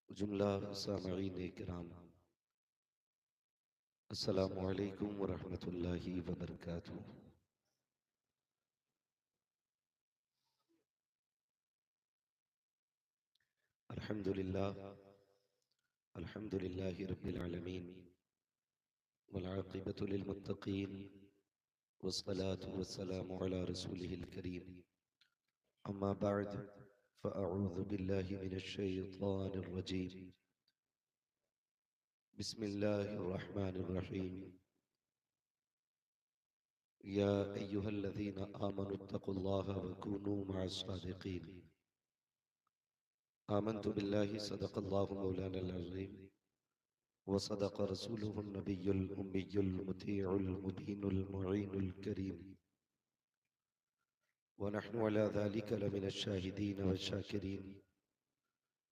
जुमला सामईन किराम, अस्सलामु अलैकुम व रहमतुल्लाहि व बरकातुहू। अल्हम्दुलिल्लाह, अल्हम्दुलिल्लाहि रब्बिल आलमीन, वल आक़िबतु लिल मुत्तक़ीन, वस्सलातु वस्सलामु अला रसूलिहिल करीम। अम्मा बअद, फ़अऊज़ु बिल्लाहि मिनश शैतानिर रजीम। बिस्मिल्लाहिर रहमानिर रहीम। या अय्युहल्लज़ीना आमनुत्तक़ुल्लाहा व कूनू मअस सादिक़ीन। आमन्तु बिल्लाहि सदक़ल्लाहु मौलानल अज़ीम व सदक़ रसूलुहुन नबियुल उम्मियुल मुतीउल मुबीनुल मुईनुल करीम व नहनु अला ज़ालिका लमिनश शाहिदीन व शाकिरीन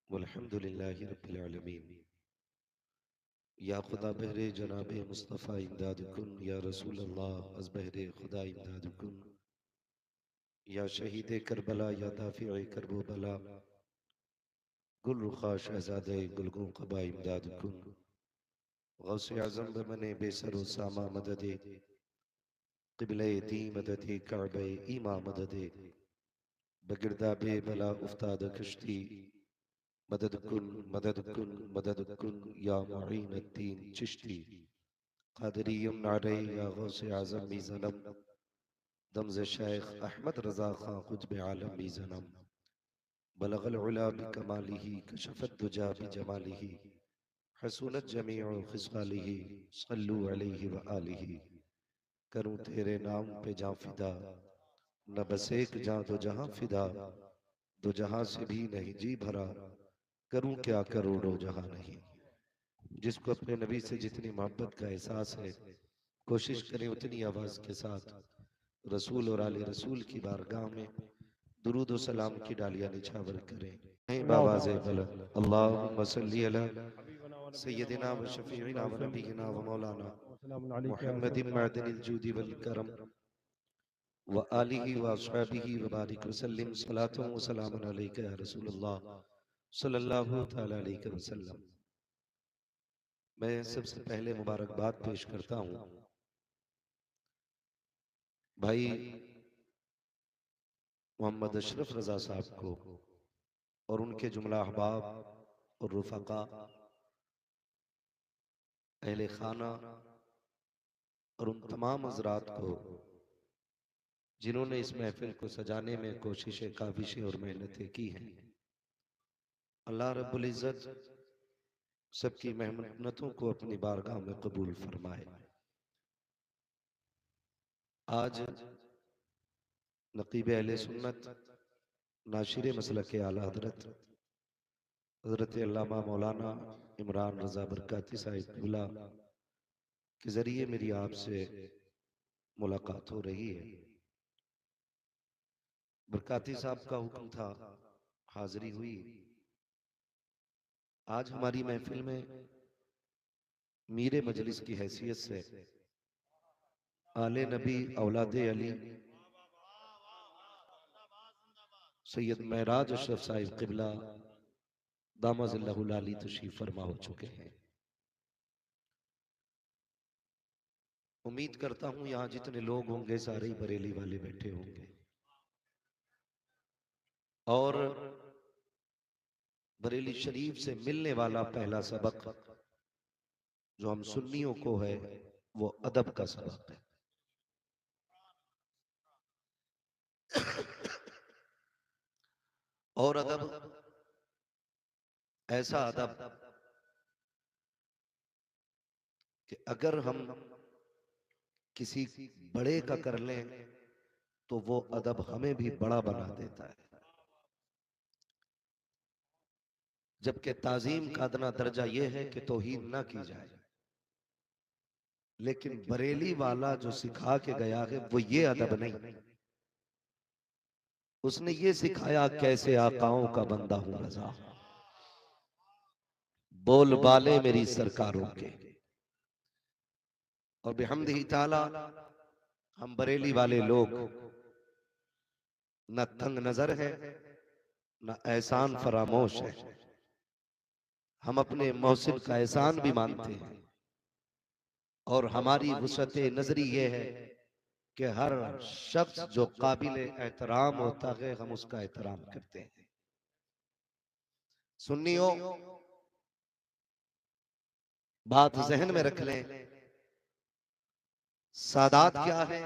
वल्हम्दुलिल्लाहि रब्बिल आलमीन। या खुदा बहरे जनाबे मुस्तफ़ा इमदाद कुन, या रसूल अल्लाह अज़ बहरे खुदा इमदाद कुन, या शहीद करबला, या दाफ़िए करबो बला, गुल रुखा शहज़ादे गुलगों क़बा इमदाद कुन। गौसे आज़म बमने बेसरो सामा मददे, क़िबले दी मददे, काबे ईमा मददे, बगिरदाबे बला उफ्ताद कश्ती, मदद कुन मदद कुन मदद कुन, या मुईन अद्दीन चिश्ती। क़ादिरियुन नारे या गौसे आज़म मीज़नम, दमज़ शेख अहमद रज़ा खां क़ुत्ब आलम मीज़नम। बलगल उला बिकमालिही, कशफ़त दुजा बिजमालिही, हसूनत जमीउ ख़िसालिही, सल्लु अलैहि व आलिही। करूं तेरे नाम पे जां फिदा, न बस एक जां दो जहां फिदा, दो जहां से भी नहीं जी भरा, करूं क्या करोड़ों जहां नहीं। जिसको अपने नबी से जितनी मोहब्बत का एहसास है, कोशिश करें उतनी आवाज के साथ रसूल और आले रसूल की बारगाह में दुरूद और सलाम की डालियां निछावर करें। बावाज़े बुलंद अल्लाहुम्मा सल्ली अला सय्यदिना व शफीइना व नबीना व मौलाना मुहम्मदिन मअदनिल जूदी वल करम व आलिहि व अस्हाबिहि व बारिक वसल्लिम सलातुन व सलामुन अलैका या रसूलल्लाह सल्लल्लाहु तआला अलैहि वसल्लम। मैं सबसे पहले मुबारकबाद पेश करता हूँ भाई मोहम्मद अशरफ रजा साहब को और उनके जुमला अहबाब और रुफका, अहले खाना और उन तमाम हज़रात को जिन्होंने इस महफिल को सजाने में कोशिशें, काविशें और मेहनतें की हैं। अल्लाह रब्बुल इज़्ज़त सबकी मेहनतों को अपनी बारगाह में कबूल फरमाए। आज नकीब अहले सुन्नत, नाशिर मसलक आला हज़रत हज़रत अल्लामा मौलाना इमरान रज़ा बरकाती साहिब क़िबला के ज़रिए मेरी आपसे मुलाकात हो रही है। बरकाती साहब का हुक्म था, हाज़िरी हुई। आज हमारी महफिल में मीरे मजलिस की हैसियत से आले नबी औलादे अली सैयद महराज अशरफ साहिब क़िबला दामज़िल्लहुल आली तशरीफ फरमा हो चुके हैं। उम्मीद करता हूँ यहाँ जितने लोग होंगे सारे ही बरेली वाले बैठे होंगे और बरेली शरीफ से मिलने वाला पहला सबक जो हम सुन्नियों को है वो अदब का सबक है। और अदब ऐसा अदब कि अगर हम किसी बड़े का कर लें तो वो अदब हमें भी बड़ा बना देता है, जबकि ताजीम का अदना दर्जा ये है कि तौहीन ना की जाए। लेकिन बरेली वाला जो सिखा के गया है वो ये अदब नहीं, उसने ये सिखाया कैसे आकाओं का बंदा हूं रजा, बोल बाले मेरी सरकारों के। और बिहम्दिही ताला हम बरेली वाले लोग न तंग नजर है न एहसान फरामोश है। हम अपने मोहसिन का एहसान भी मानते हैं और हमारी वुसअत नजरी ये है कि हर शख्स जो काबिल एहतराम होता है हम उसका एहतराम करते हैं। सुन्नियों, बात जहन में रख लें, सादात क्या है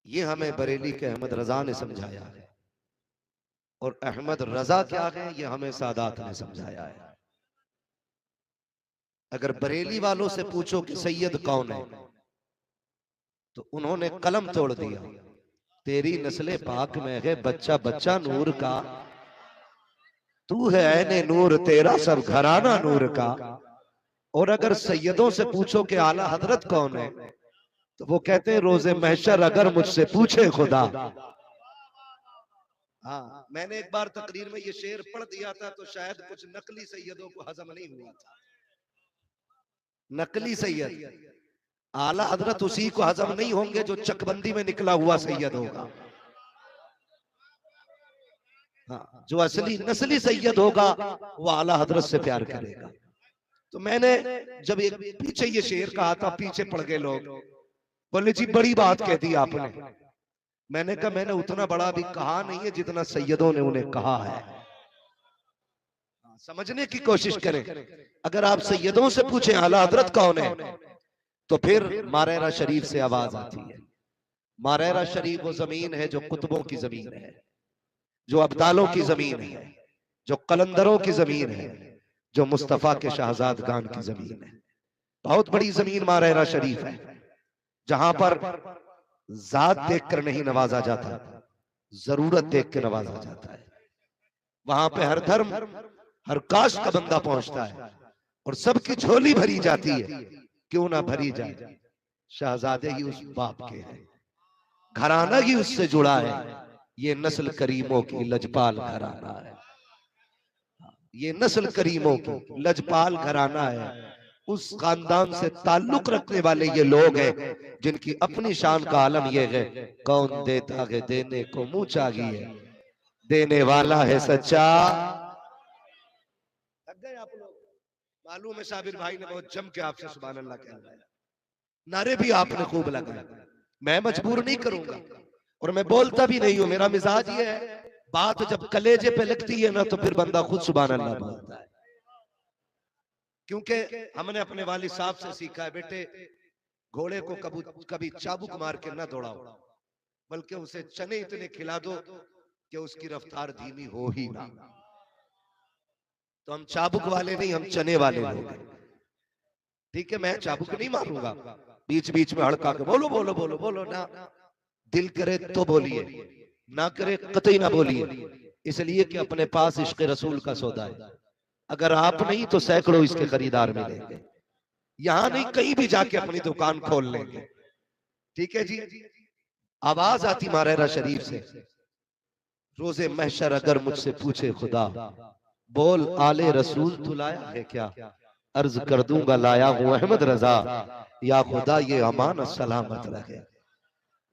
ये हमें बरेली के अहमद रजा ने समझाया है, और अहमद रजा क्या है ये हमें सादात ने समझाया है। अगर बरेली वालों से पूछो कि सैयद कौन है तो उन्होंने कलम तोड़ दिया, तेरी नस्ले पाक में है बच्चा बच्चा नूर का, तू है ऐने नूर तेरा सब घराना नूर का। और अगर सैयदों से पूछो कि आला हजरत कौन है तो वो कहते हैं रोजे महशर अगर मुझसे पूछे खुदा। हाँ, मैंने एक बार तकरीर में ये शेर पढ़ दिया था तो शायद कुछ नकली सैयदों को हजम नहीं हुआ था। नकली सैयद, आला हजरत उसी को हजम नहीं होंगे जो चकबंदी में निकला हुआ सैयद होगा। हाँ, जो असली नस्ली सैयद होगा वो आला हजरत से प्यार करेगा। तो मैंने जब एक पीछे ये शेर कहा था, पीछे पड़ गए लोग, बोले जी बड़ी बात कह दी आपने। मैंने कहा मैंने उतना बड़ा भी कहा नहीं है जितना सैयदों ने उन्हें कहा है। समझने की कोशिश करें। अगर आप सैयदों से पूछें आला हजरत कौन है तो फिर मारेरा शरीफ से आवाज आती है। मारेरा शरीफ वो जमीन है जो कुतुबों की जमीन है, जो अब्दालों की जमीन है, जो कलंदरों की जमीन है, जो मुस्तफा के शहजादगान की जमीन है। बहुत बड़ी जमीन मारेरा शरीफ है, जहां पर जात देखकर नहीं नवाजा जाता, जरूरत देख के नवाजा जाता है। वहां पे हर धर्म हर कास्ट का बंदा पहुंचता है और सबकी झोली भरी जाती है। क्यों ना भरी जाए, शहजादे ही उस बाप के हैं, घराना ही उससे जुड़ा है। ये नस्ल करीमों की लजपाल घराना है, ये नस्ल करीमों की लजपाल घराना है। उस खानदान से ताल्लुक रखने वाले ये लोग हैं जिनकी अपनी शान का आलम ये है, कौन देता है देने को मुंह चागी है, देने वाला है सच्चा। लग गए आप लोग? मालूम है साबिर भाई ने बहुत जम के आपसे सुभान अल्लाह कहलाया, नारे भी आपने खूब लगाए। मैं मजबूर नहीं करूंगा और मैं बोलता भी नहीं हूं, मेरा मिजाज ये है, बात जब कलेजे पे लगती है ना तो फिर बंदा खुद सुभान अल्लाह बोलता है। क्योंकि हमने अपने वालिद साहब से सीखा है, बेटे घोड़े को कभी चाबुक मार के ना दौड़ाओ, बल्कि उसे चने इतने खिला दो कि उसकी रफ्तार धीमी हो ही ना। तो हम चाबुक वाले नहीं, हम चने वाले लोग हैं। ठीक है, मैं चाबुक नहीं मारूंगा, बीच बीच में हड़का के बोलो बोलो बोलो बोलो ना, दिल करे तो बोलिए, ना करे कतई ना बोलिए, इसलिए कि अपने पास इश्क रसूल का सौदा है। अगर आप नहीं तो सैकड़ों इसके खरीदार मिलेंगे। यहां नहीं कहीं भी जाके अपनी दुकान खोल लेंगे। ठीक है जी। आवाज आती मारेरा शरीफ से, रोजे महशर अगर मुझसे पूछे खुदा, बोल आले रसूल तू लाया है क्या, अर्ज कर दूंगा लाया हूं अहमद रजा। या खुदा ये अमानत सलामत रहे,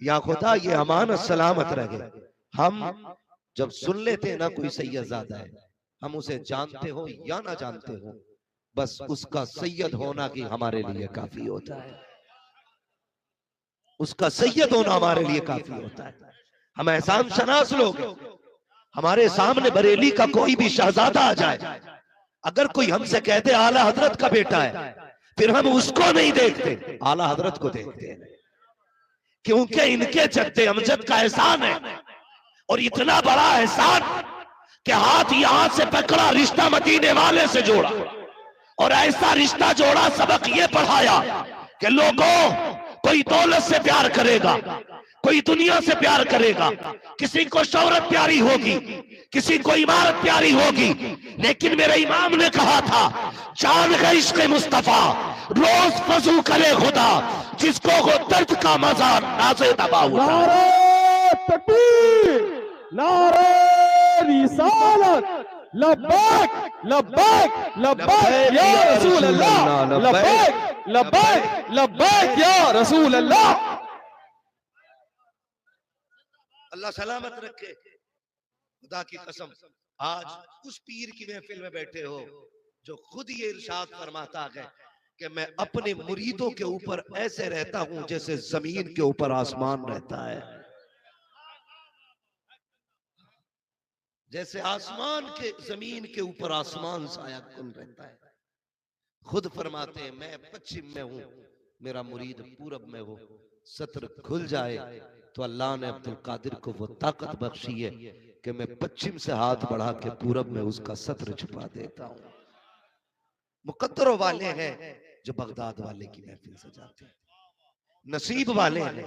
या खुदा ये अमानत सलामत रहे। हम जब सुन लेते हैं ना कोई सैयदजादा है, हम उसे जानते हो या ना जानते हो, बस उसका सैयद होना ही हमारे लिए काफी होता है। उसका सैयद होना हमारे लिए काफी होता है। हम एहसान शनास लोग हैं। हमारे सामने बरेली का कोई भी शहजादा आ जाए, अगर कोई हमसे कहते आला हजरत का बेटा है, फिर हम उसको नहीं देखते, आला हजरत को देखते हैं। क्योंकि इनके जद्दे अमजद का एहसान है, और इतना बड़ा एहसान कि हाथ यहां से पकड़ा, रिश्ता मदीने वाले से जोड़ा, और ऐसा रिश्ता जोड़ा, सबक ये पढ़ाया कि लोगों, कोई दौलत से प्यार करेगा, कोई दुनिया से प्यार करेगा, किसी को शौहरत प्यारी होगी, किसी को इमारत प्यारी होगी, लेकिन मेरे इमाम ने कहा था, जान है इश्क मुस्तफा रोज फजू करे खुदा, जिसको वो दर्द का मजा नाज़े दबा हुआ। नारे तकबीर, नारे रिसालत, लब्बैक लब्बैक लब्बैक या रसूल अल्लाह, लब्बैक लब्बैक लब्बैक या रसूल अल्लाह। अल्लाह सलामत रखे। खुदा की कसम, आज उस पीर की महफिल में बैठे हो जो खुद ये इरशाद फरमाता है कि मैं अपने मुरीदों के ऊपर ऐसे रहता हूं जैसे जमीन के ऊपर आसमान रहता है, जैसे आसमान के जमीन के ऊपर आसमान साया कुन रहता है। खुद फरमाते हैं मैं पश्चिम में हूं, मेरा मुरीद पूरब में हो, सत्र खुल जाए तो अल्लाह ने अब्दुल कादिर को वो ताकत बख्शी है कि मैं पश्चिम से हाथ बढ़ा के पूरब में उसका सत्र छुपा देता हूं। मुकद्दरों वाले हैं जो बगदाद वाले की महफिल सजाते हैं, नसीब वाले हैं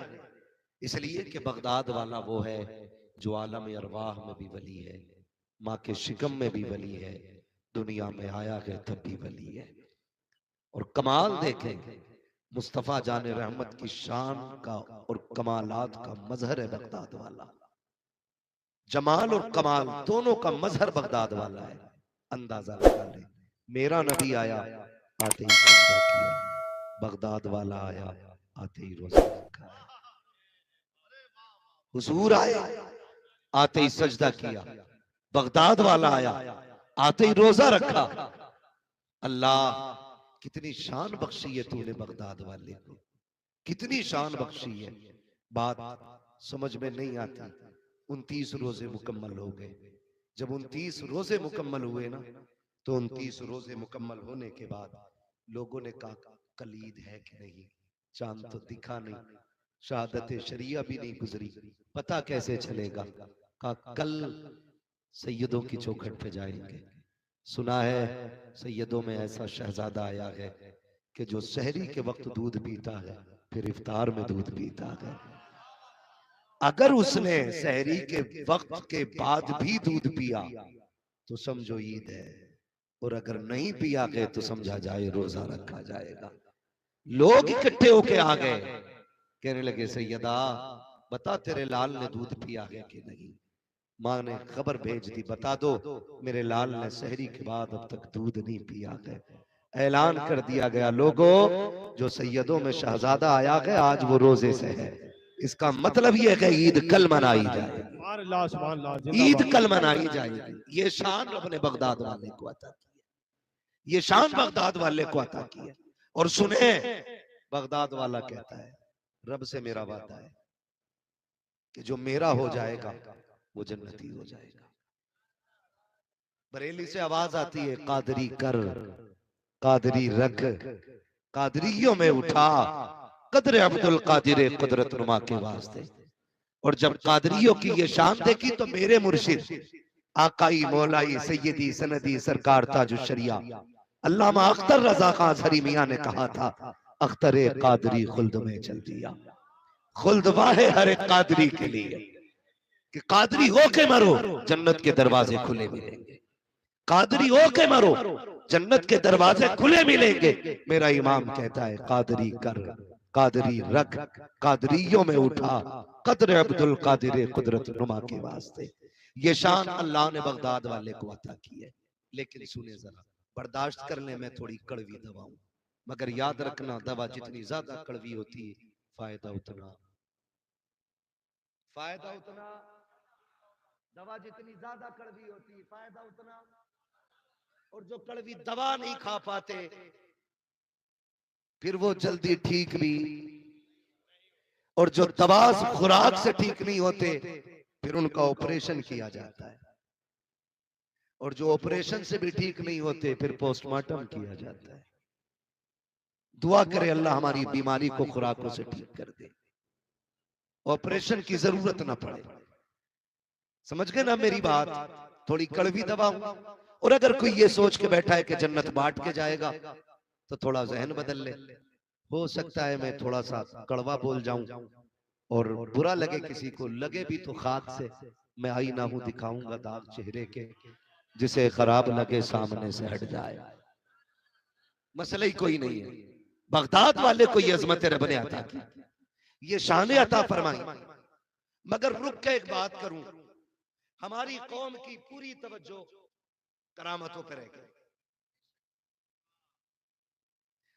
इसलिए कि बगदाद वाला वो है जो आलम अरवाह में भी वली है, माँ के शिकम में भी वली है, दुनिया में आया है तब भी वली है। और कमाल देखें, मुस्तफा जाने रहमत की शान का और कमालात का मजहर है बगदाद वाला। जमाल और कमाल दोनों का मजहर बगदाद वाला है। अंदाजा लगा ले, मेरा नबी आया आते ही सजदा किया, बगदाद वाला आया आते ही रोजा रखा। हुजूर आए आते ही सजदा किया, बगदाद वाला आया आते ही रोजा रखा। अल्लाह कितनी शान बख्शी है तूने बगदाद वाले को, कितनी शान बख्शी है। बात समझ में नहीं आती। 29 रोजे मुकम्मल हो गए। जब 29 रोजे मुकम्मल हुए ना, तो 29 रोजे मुकम्मल होने के बाद लोगों ने कहा कल ईद है कि नहीं, चांद तो दिखा नहीं, शहादत शरिया भी नहीं गुजरी, पता कैसे चलेगा। कहा कल सैयदों की चौखट पे जाएंगे। सुना है सैयदों में ऐसा शहजादा आया है कि जो सहरी के वक्त दूध पीता है फिर इफ्तार में दूध पीता है। अगर उसने सहरी के वक्त के बाद भी दूध पिया तो समझो ईद है, और अगर नहीं पिया गए तो समझा जाए रोजा रखा जाएगा। लोग इकट्ठे होके आ गए, कहने लगे सैयदा बता तेरे लाल ने दूध पिया है कि नहीं। माँ ने खबर भेज दी, बता दो मेरे लाल ने सहरी के बाद अब तक दूध नहीं पिया है। ऐलान कर दिया गया, लोगों जो सैयदों में शहजादा आया है आज वो रोजे से है। इसका मतलब यह है कि ईद कल मनाई जाएगी, ईद कल मनाई जाएगी। ये शान रब ने बगदाद वाले को अता की है, ये शान बगदाद वाले को अता की है। और सुने बगदाद वाला कहता है रब से मेरा वादा है कि जो मेरा हो जाएगा वो जन्नती हो जाएगा। बरेली से आवाज आती है कादरी कर कादरी रख, कादरियों में उठा कदर अब्दुल कादिर कुदरत नुमा के वास्ते। और जब कादरियों की ये शान देखी तो मेरे मुर्शिद आकाई मौलाई सैयदी सनदी सरकार ताजुश शरिया अल्लामा अख्तर रजा खान हरी मियां ने कहा था अख्तरे कादरी खुल्द में चल दिया। खुल्द वाहे हर एक कादरी के लिए कि कादरी हो के मरो जन्नत के दरवाजे खुले मिलेंगे, कादरी हो के मरो जन्नत के दरवाजे खुले मिलेंगे। मेरा इमाम कहता है कादरी कर कादरी रख, कादरियों में उठा कदर अब्दुल कादिर कुदरत नुमा के वास्ते। ये शान अल्लाह ने बगदाद वाले को अता की है। लेकिन सुने जरा, बर्दाश्त कर ले मैं थोड़ी कड़वी दवा हूं, मगर याद रखना दवा जितनी ज्यादा कड़वी होती है फायदा उतना, फायदा उतना, दवा जितनी ज्यादा कड़वी होती है फायदा उतना। और जो कड़वी दवा नहीं खा पाते फिर वो जल्दी ठीक भी, और जो दवा खुराक से ठीक नहीं होते फिर उनका ऑपरेशन किया जाता है, और जो ऑपरेशन से भी ठीक नहीं होते फिर पोस्टमार्टम किया जाता है। दुआ करे अल्लाह हमारी बीमारी को खुराकों से ठीक कर दे, ऑपरेशन की जरूरत ना पड़े। समझ गए ना मेरी बात, थोड़ी कड़वी दवा हूं। और अगर कोई ये सोच के बैठा है कि जन्नत बांट के जाएगा तो थोड़ा जहन बदल ले। हो सकता है मैं थोड़ा सा कड़वा बोल जाऊं और बुरा लगे किसी को, लगे भी तो खाक से मैं आईना हूं दिखाऊंगा दाग चेहरे के, जिसे खराब लगे सामने से हट जाए। मसला ही कोई नहीं है। बगदाद वाले को ये अजमत रब ने अता की, ये शान अता फरमाई। मगर रुक के एक बात करूं, हमारी कौम की पूरी तवज्जो करामतों पर है।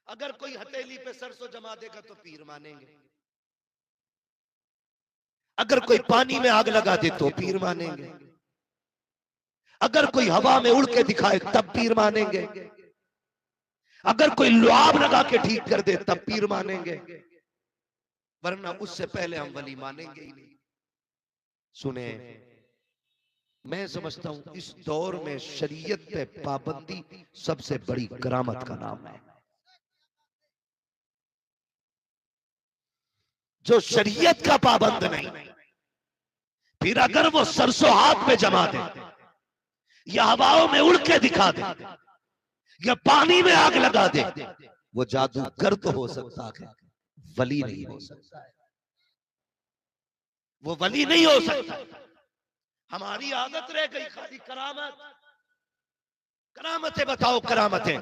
अगर कोई हथेली पे सरसों जमा देगा तो पीर मानेंगे, अगर कोई पानी में आग लगा दे तो पीर मानेंगे, अगर कोई हवा में उड़ के दिखाए तब पीर मानेंगे। अगर कोई लुआब लगा के ठीक कर दे तब पीर मानेंगे, वरना उससे पहले हम वली मानेंगे ही नहीं। सुने, मैं समझता हूं इस दौर में शरीयत पे पाबंदी सबसे बड़ी करामत का नाम है। जो शरीयत का पाबंद नहीं, फिर अगर वो सरसों हाथ में जमा दे या हवाओं में उड़ के दिखा दे या पानी में आग लगा दे, वो जादूगर तो हो सकता है, वली नहीं हो सकता है। वो वली नहीं हो सकता। हमारी आदत रह गई खाली करामत, करामतें बताओ करामतें।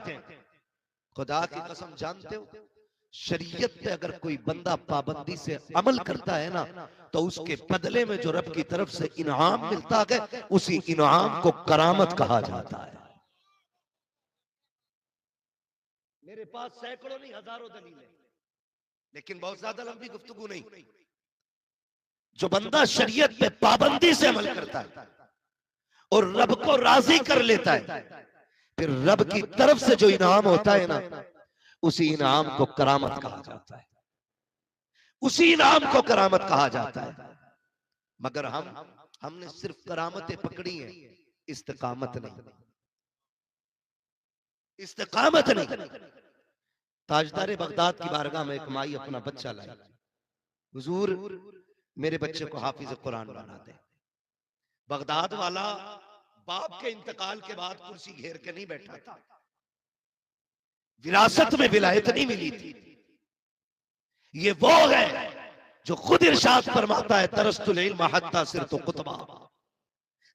खुदा की कसम, जानते हो शरीयत पे अगर कोई बंदा पाबंदी से अमल करता है ना, तो उसके बदले में जो रब की तरफ से इनाम मिलता है, उसी इनाम को करामत कहा जाता है। मेरे पास सैकड़ों नहीं हजारों दलीलें, लेकिन बहुत ज्यादा लंबी गुफ्तगू नहीं। जो बंदा शरीयत पे पाबंदी से अमल करता है और रब को राजी कर लेता है, फिर रब की तरफ से जो इनाम होता है ना, उसी इनाम को करामत कहा जाता है। उसी इनाम को करामत कहा जाता है। मगर हमने सिर्फ करामतें पकड़ी हैं, इस्तिकामत नहीं। इस्तिकामत नहीं। ताजदार बगदाद की बारगाह में एक माई अपना बच्चा लाई, हुजूर मेरे बच्चे को हाफिज कुरान बना दे। बगदाद वाला बाप के इंतकाल के बाद कुर्सी घेर के नहीं बैठा था, विरासत में विलायत नहीं मिली थी। ये वो है जो खुद इरशाद फरमाता है, तरस्तुल इल्म हत्ता सिरतु कुतबा,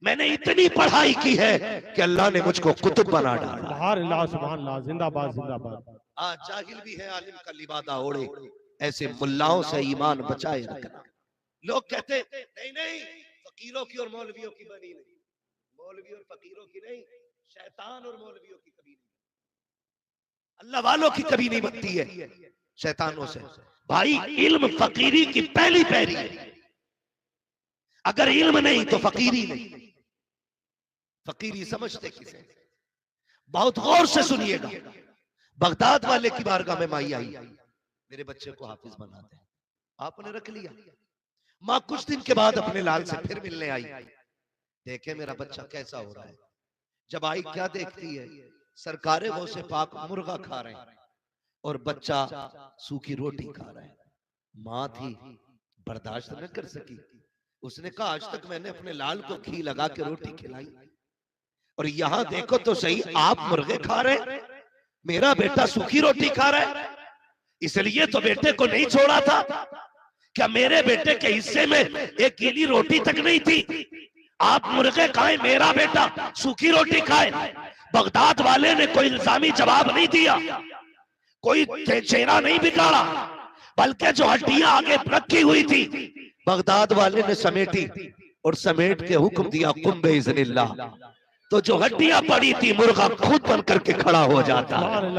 मैंने इतनी पढ़ाई की है कि अल्लाह ने मुझको कुतुब बना डाला। सुभान अल्लाह, जिंदाबाद जिंदाबाद। आज जाहिल भी है आलिम का लिबादा ओढ़े, ऐसे मुल्लाओं से ईमान बचाए रखना। लोग कहते नहीं नहीं, फकीरों की और मौलवियों की बनी नहीं, मौलवी और फकीरों की नहीं, शैतान और मौलवियों की कभी नहीं, अल्लाह वालों की कभी नहीं बनती है, शैतानों से। भाई इल्म फकीरी की पहली पैरी है। अगर इल्म नहीं तो फकीरी नहीं। फकीरी समझते किसे? बहुत गौर से सुनिएगा। बगदाद वाले की बारगाह में माई आई, मेरे बच्चे को हाफिज बना दे। आपने रख लिया। माँ कुछ दिन के बाद अपने लाल से फिर मिलने आई, देखे मेरा बच्चा कैसा हो रहा है। जब आई क्या देखती है, सरकारे गौसे पाक मुर्गा खा रहे हैं और बच्चा सूखी रोटी खा रहा है। माँ थी, बर्दाश्त न कर सकी। उसने कहा आज तक मैंने अपने लाल को घी लगा के रोटी खिलाई, और यहाँ देखो तो सही, आप मुर्गे खा रहे हैं, मेरा बेटा सूखी रोटी खा रहा है। इसलिए तो बेटे को नहीं छोड़ा था। क्या मेरे बेटे के हिस्से में एक गीली रोटी तक नहीं थी? आप मुर्गे खाए, मेरा बेटा सूखी रोटी खाए। बगदाद वाले ने कोई इल्जामी जवाब नहीं दिया, कोई चेहरा नहीं बिगाड़ा, बल्कि जो हड्डियां आगे रखी हुई थी बगदाद वाले ने समेटी और समेट के हुक्म दिया कुम बेइज़्निल्लाह। तो जो हड्डियां पड़ी थी, मुर्गा खुद बन करके खड़ा हो जाता है।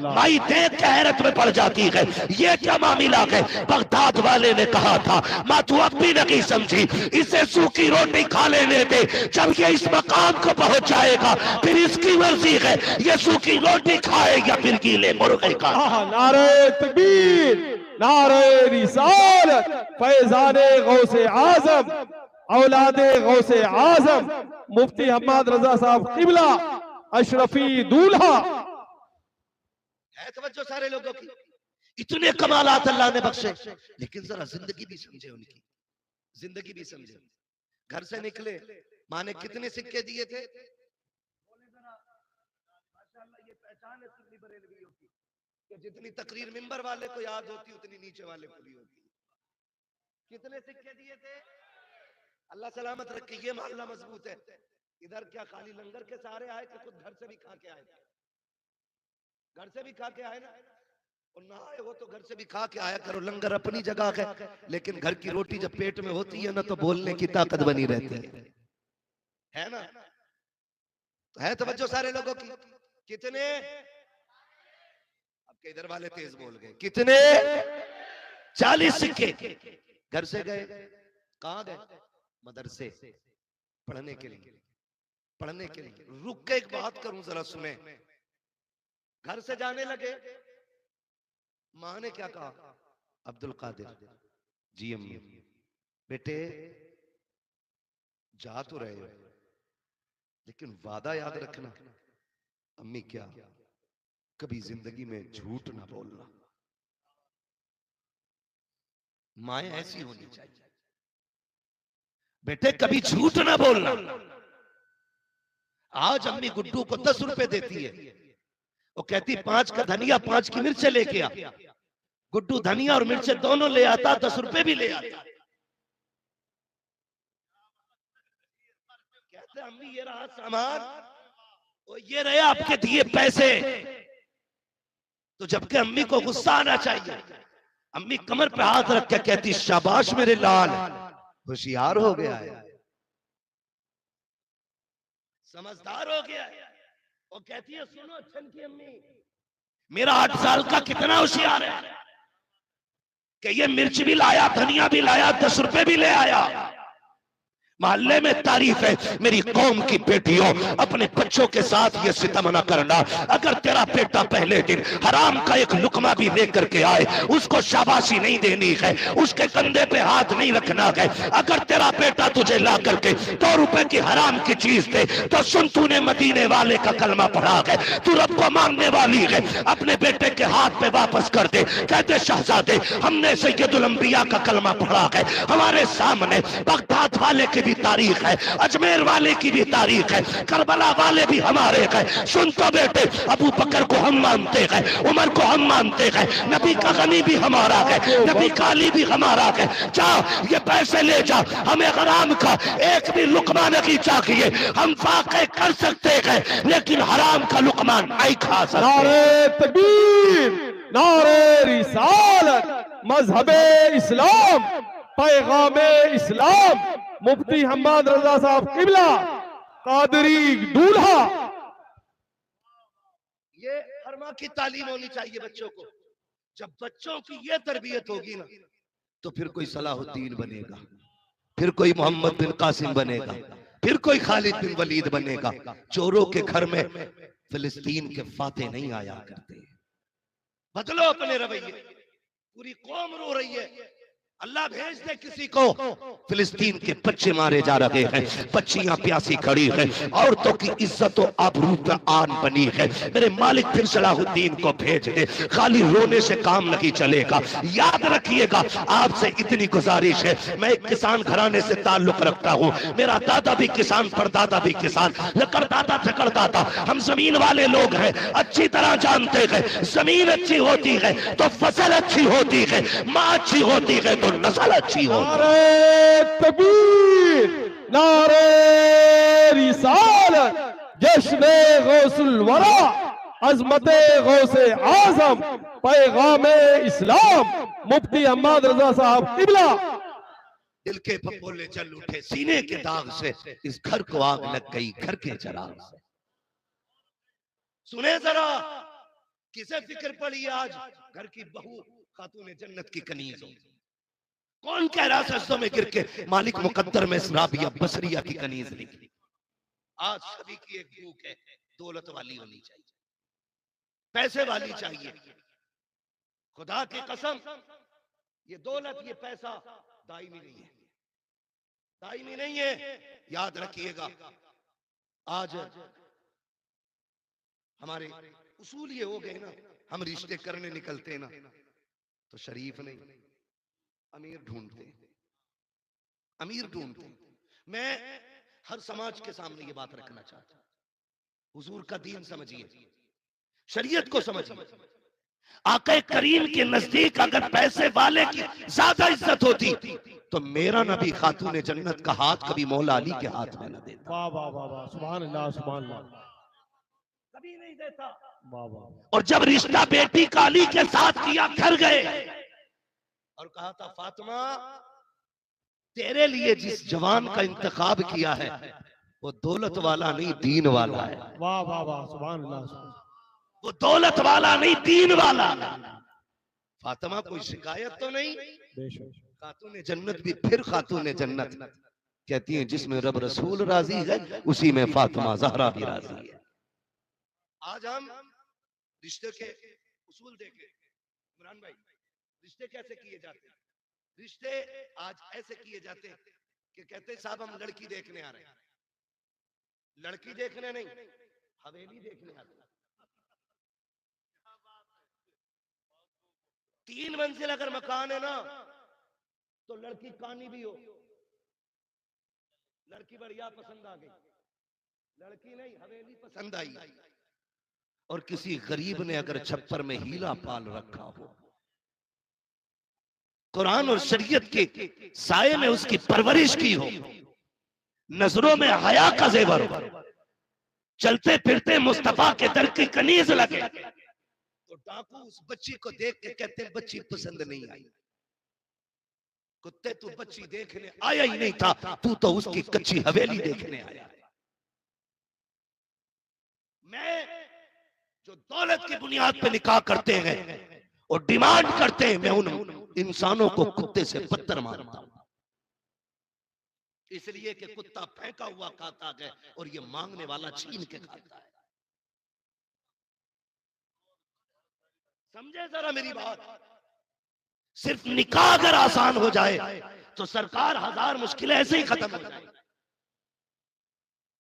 माई देख के हैरत में पड़ जाती है, ये क्या मामला है? बगदाद वाले ने कहा था, माँ तू अब भी नहीं समझी, इसे सूखी रोटी खा लेने दे, जब ये इस मकाम को पहुंच जाएगा फिर इसकी मर्जी है, ये सूखी रोटी खाए या फिर गीले मुर्गे का। नारे तकबीर, नारे रिसालत, फैज़ाने गौसे आज़म, औलादे गौसे आज़म, मुफ्ती हम्माद रजा साहब किबला, अशरफी दूल्हा। है तवज्जो सारे लोगों की। इतने कमालात अल्लाह ने बख्शे, लेकिन जरा जिंदगी भी समझे उनकी, जिंदगी भी समझे। घर से निकले, माँ ने कितने सिक्के दिए थे? माशाअल्लाह, ये पहचान है सुन्नी बरेलवियों की कि जितनी तकरीर मिंबर वाले को याद होती उतनी नीचे वाले को भी होती। कितने सिक्के दिए थे? अल्लाह सलामत रखे, ये मामला मजबूत है। इधर क्या खाली लंगर के सहारे आए कि खुद घर से भी खा के आए? घर से भी खा के आए ना, और ना आए हो तो घर से भी खा के आया करो। लंगर अपनी जगह है, लेकिन घर की रोटी जब पेट में होती है ना, तो बोलने की ताकत बनी रहती है ना। तो है तवज्जो सारे लोगों की। कितने? आपके इधर वाले तेज बोल गए। कितने? 40 सिक्के। घर से गए, कहां गए? मदरसे पढ़ने के लिए। पढ़ने के लिए रुक के एक बात करूं, जरा सुने। घर से जाने लगे, मां ने क्या कहा, अब्दुल कादिर जी अम्मी, बेटे जा तो रहे हो लेकिन वादा याद रखना। अम्मी क्या, कभी जिंदगी में झूठ ना बोलना। माएं ऐसी होनी चाहिए, बेटे कभी झूठ ना बोलना। आज अम्मी गुड्डू को 10 रुपए देती है, वो कहती 5 का धनिया 5 की मिर्चें लेके आ। गुड्डू धनिया और मिर्चें दोनों ले आता, 10 रुपए भी ले आता। कहते अम्मी ये रहा सामान, और ये रहे आपके दिए पैसे। तो जबकि अम्मी को गुस्सा आना चाहिए, अम्मी कमर पे हाथ रख के कहती शाबाश मेरे लाल, होशियार हो गया है, समझदार हो गया है। वो कहती है सुनो छन की अम्मी, मेरा 8 साल का कितना होशियार है कि ये मिर्च भी लाया, धनिया भी लाया, 10 रुपए भी ले आया। मोहल्ले में तारीफ है, मेरी कौम की बेटियों अपने बच्चों के साथ ये सितम न करना। अगर तेरा बेटा पहले दिन हराम का एक लुकमा भी लेकर के आए, उसको शाबाशी नहीं देनी है, उसके कंधे पे हाथ नहीं रखना है। अगर तेरा बेटा तुझे ला करके 2 रुपए की हराम की चीज दे तो सुन, तूने मदीने वाले का कलमा पढ़ा है, तू रब को मांगने वाली है, अपने बेटे के हाथ पे वापस कर दे। कहते शहजादे हमने सैयदुल अंबिया का कलमा पढ़ा है, हमारे सामने बगदाद वाले की तारीख है, अजमेर वाले की भी तारीख है, करबला वाले भी हमारे हैं। सुन तो बेटे, अबू बकर को हम मानते हैं, उमर को हम मानते हैं, नबी का गनी भी हमारा है, नबी का अली भी हमारा है। जा ये पैसे ले जा, हमें हराम का एक भी लुकमा नहीं चाहिए। हम वाकई कर सकते हैं लेकिन हराम का लुकमा नहीं खा सकते। नारे तकबीर, नारे रिसालत, मजहबे इस्लाम, पैगामे इस्लाम, मुफ्ती हम्माद रजा साहब किबला कादरी दूल्हा। ये हर माँ की तालीम होनी चाहिए बच्चों को। जब बच्चों की ये तरबियत होगी ना, तो फिर कोई सलाहुद्दीन बनेगा, फिर कोई मोहम्मद बिन कासिम बनेगा, फिर कोई खालिद बिन वलीद बनेगा। चोरों के घर में फिलिस्तीन के फाते नहीं आया करते। बदलो अपने रवैये, पूरी कौम रो रही है, अल्लाह भेज दे किसी को। फिलिस्तीन के बच्चे मारे जा रहे हैं, बच्चियां प्यासी खड़ी हैं, औरतों की इज्जत और आबरू पे आन बनी है। मेरे मालिक फिर सलाहुद्दीन को भेज दे, खाली रोने से काम नहीं चलेगा। याद रखिएगा, आपसे इतनी गुजारिश है, मैं एक किसान घराने से ताल्लुक रखता हूँ, मेरा दादा भी किसान, परदादा भी किसान, लकड़दाता झकड़दाता, हम जमीन वाले लोग हैं, अच्छी तरह जानते हैं जमीन अच्छी होती है तो फसल अच्छी होती है, माँ अच्छी होती है तो नस्ल अच्छी हो। नारे तकबीर, नारे रिसालत, जश्ने गौसुल वरा, अजमते गौसे आजम, पैगामे इस्लाम, मुफ्ती हम्माद रजा साहब किबला। दिल के फपोले जल उठे सीने के दाग से, इस घर को आग लग गई घर के चराग से। सुने जरा किसे फिक्र पड़ी आज घर की बहू खातून जन्नत की कनीज हो। कौन कह रहा सजदों में गिर के मालिक मुकद्दर में राबिया बसरिया की कनीज निकली। आज सभी की एक भूख है, दौलत वाली होनी चाहिए, पैसे वाली चाहिए। खुदा की कसम, ये दौलत ये पैसा दायमी नहीं है, दायमी नहीं है, याद रखिएगा। आज हमारे उसूल ये हो गए ना, हम रिश्ते करने निकलते ना तो शरीफ नहीं, अमीर ढूंढते, अमीर ढूंढते। मैं हर समाज के सामने ये बात रखना चाहता हूं, हुजूर का दीन समझिए, शरीयत को समझिए। आका करीम के नजदीक अगर पैसे वाले की ज्यादा इज्जत होती तो मेरा नबी खातून जन्नत का हाथ कभी मौला अली के हाथ में न देता। वाह वाह वाह वाह, सुभान अल्लाह, सुभान अल्लाह, कभी नहीं देता। वाह वाह। और जब रिश्ता बेटी का अली के साथ किया, घर गए और कहा था फातिमा तेरे लिए जिस जवान का इंतखाब किया है वो दौलत वाला नहीं दीन वाला है। वाह वाह वाह, सुभान अल्लाह, वो दौलत वाला नहीं दीन वाला। फातिमा कोई शिकायत तो नहीं। खातून जन्नत भी फिर खातून जन्नत कहती हैं जिसमें रब रसूल राजी है उसी में फातिमा ज़हरा भी राजी है। आज हम रिश्ते के उसूल देखे इमरान भाई, रिश्ते कैसे किए जाते हैं? रिश्ते आज ऐसे किए जाते हैं कि कहते हैं साहब हम लड़की देखने आ रहे हैं। लड़की देखने नहीं, हवेली देखने आ रहे हैं। 3 मंजिल अगर मकान है ना तो लड़की कानी भी हो, लड़की बढ़िया पसंद आ गई, लड़की नहीं हवेली पसंद आई, और किसी गरीब ने अगर छप्पर में हीला पाल रखा हो, कुरान और शरीयत के साये में उसकी परवरिश की हो, नजरों में हया का जेवर हो, चलते फिरते मुस्तफा के दर की कनीज लगे, तो डाकू उस बच्ची को देख के कहते हैं बच्ची पसंद नहीं आई। कुत्ते तू बच्ची देखने आया ही नहीं था, तू तो उसकी कच्ची हवेली देखने आया। मैं जो दौलत की बुनियाद पे निकाह करते हैं और डिमांड करते हैं, मैं उन इंसानों को कुत्ते से बदतर मानता हूं, इसलिए कि कुत्ता फेंका हुआ खाता है और ये मांगने वाला छीन के खाता है। समझे जरा मेरी बात? सिर्फ निकाह अगर आसान हो जाए तो सरकार 1000 मुश्किलें ऐसे ही खत्म हो जाए।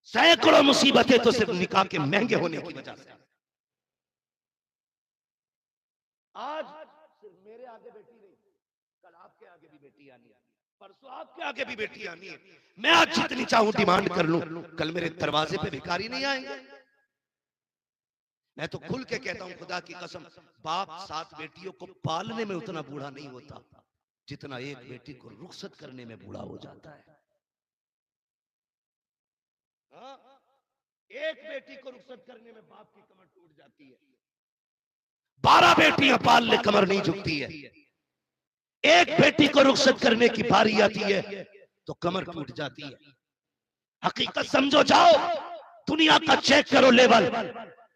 सैकड़ों मुसीबतें तो सिर्फ निकाह के महंगे होने की वजह से। आज सिर्फ मेरे आगे बेटी नहीं, कल आपके आगे भी बेटी आनी है, परसों आपके आगे भी बेटी आनी है। मैं आज जितनी चाहूं डिमांड कर लूं, कल मेरे दरवाजे पे भिखारी नहीं आएंगे। मैं तो खुल के कहता हूं खुदा की कसम, बाप 7 बेटियों को पालने में उतना बूढ़ा नहीं होता जितना एक बेटी को रुखसत करने में बूढ़ा हो जाता है। हाँ? एक बेटी को रुखसत करने में बाप की कमर टूट जाती है, 12 बेटियां पालने कमर नहीं झुकती है। एक बेटी को रुखसत करने की बारी आती है तो कमर टूट जाती है। हकीकत समझो, जाओ दुनिया का चेक करो लेवल।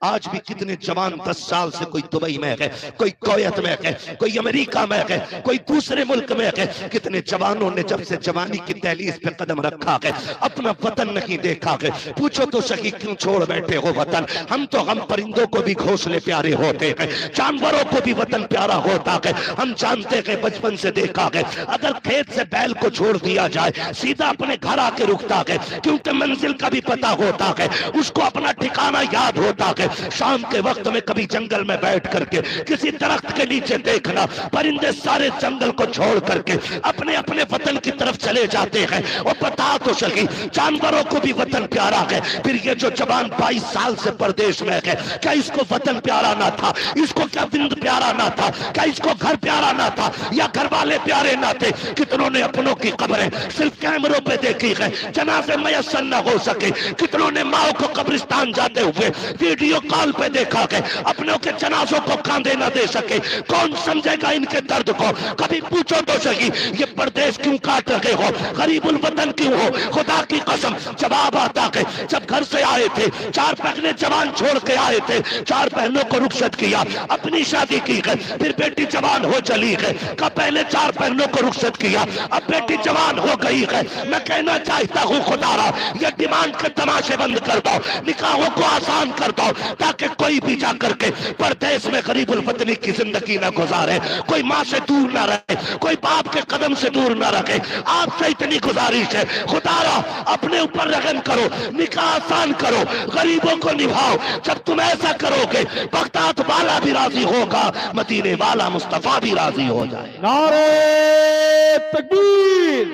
आज भी कितने जवान 10 साल से कोई दुबई में है, कोई कुवैत में है, कोई अमेरिका में है, कोई दूसरे मुल्क में है। कितने जवानों ने जब से जवानी की दहलीज पे कदम रखा है अपना वतन नहीं देखा है। पूछो तो सही क्यों छोड़ बैठे हो वतन? हम तो हम परिंदों को भी घोंसले प्यारे होते हैं, जानवरों को भी वतन प्यारा होता है। हम जानते हैं, बचपन से देखा है, अगर खेत से बैल को छोड़ दिया जाए सीधा अपने घर आके रुकता है, क्योंकि मंजिल का भी पता होता है, उसको अपना ठिकाना याद होता है। शाम के वक्त में कभी जंगल में बैठ करके किसी दरख्त के नीचे देखना, परिंदे सारे जंगल को छोड़ करके अपने अपने वतन की तरफ चले जाते हैं। और बता तो सही, जानवरों को भी वतन प्यारा है। फिर ये जो जवान 22 साल से परदेश में है, क्या इसको वतन प्यारा ना था? इसको क्या विंद प्यारा ना था? क्या इसको घर प्यारा ना था? या घर वाले प्यारे ना थे? कितनों ने अपनों की कब्रें सिर्फ कैमरों पे देखी है, जनाजे मयस्सर न हो सके। कितनों ने माओ को कब्रिस्तान जाते हुए वीडियो कॉल पे देखा है, अपनों के जनाजों को कांधे न दे सके। कौन समझेगा इनके दर्द को? कभी पूछो तो सही, ये परदेश क्यों काट रहे हो? गरीबुल वतन क्यों हो? खुदा की कसम जवाब आता है, जब घर से आए थे 4 बहनें जवान छोड़ के आए थे, 4 बहनों को रुखसत किया, अपनी शादी की है, फिर बेटी जवान हो चली है। कब पहले 4 बहनों को रुखसत किया, अब बेटी जवान हो गई है। मैं कहना चाहता हूँ खुदारा, ये डिमांड के तमाशे बंद कर दो, निकाहों को आसान कर दो, ताकि कोई भी जाकर के परदेश में गरीबुल वतनी की जिंदगी ना गुजारे, कोई माँ से दूर ना रहे, कोई बाप के कदम से दूर ना रखे। आपसे इतनी गुजारिश है, खुदारा अपने ऊपर रहम करो, निकाह आसान करो, गरीबों को निभाओ। जब तुम ऐसा करोगे बगदाद वाला भी राजी होगा, मदीने वाला मुस्तफा भी राजी हो जाए। नारे तकबीर,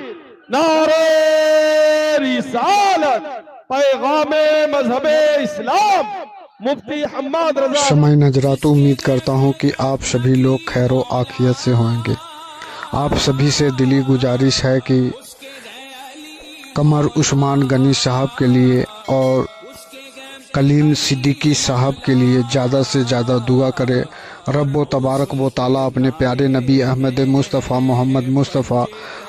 नारे रिसालत, पैगामे मजहबे इस्लाम, मुफ्ती हम्माद रजा। समय नजरात, उम्मीद करता हूँ कि आप सभी लोग खैरो आफियत से होंगे। आप सभी से दिली गुजारिश है कि कमर उस्मान गनी साहब के लिए और कलीम सिद्दीकी साहब के लिए ज़्यादा से ज़्यादा दुआ करे। रब व तबारक व ताला अपने प्यारे नबी अहमद मुस्तफ़ा मोहम्मद मुस्तफ़ा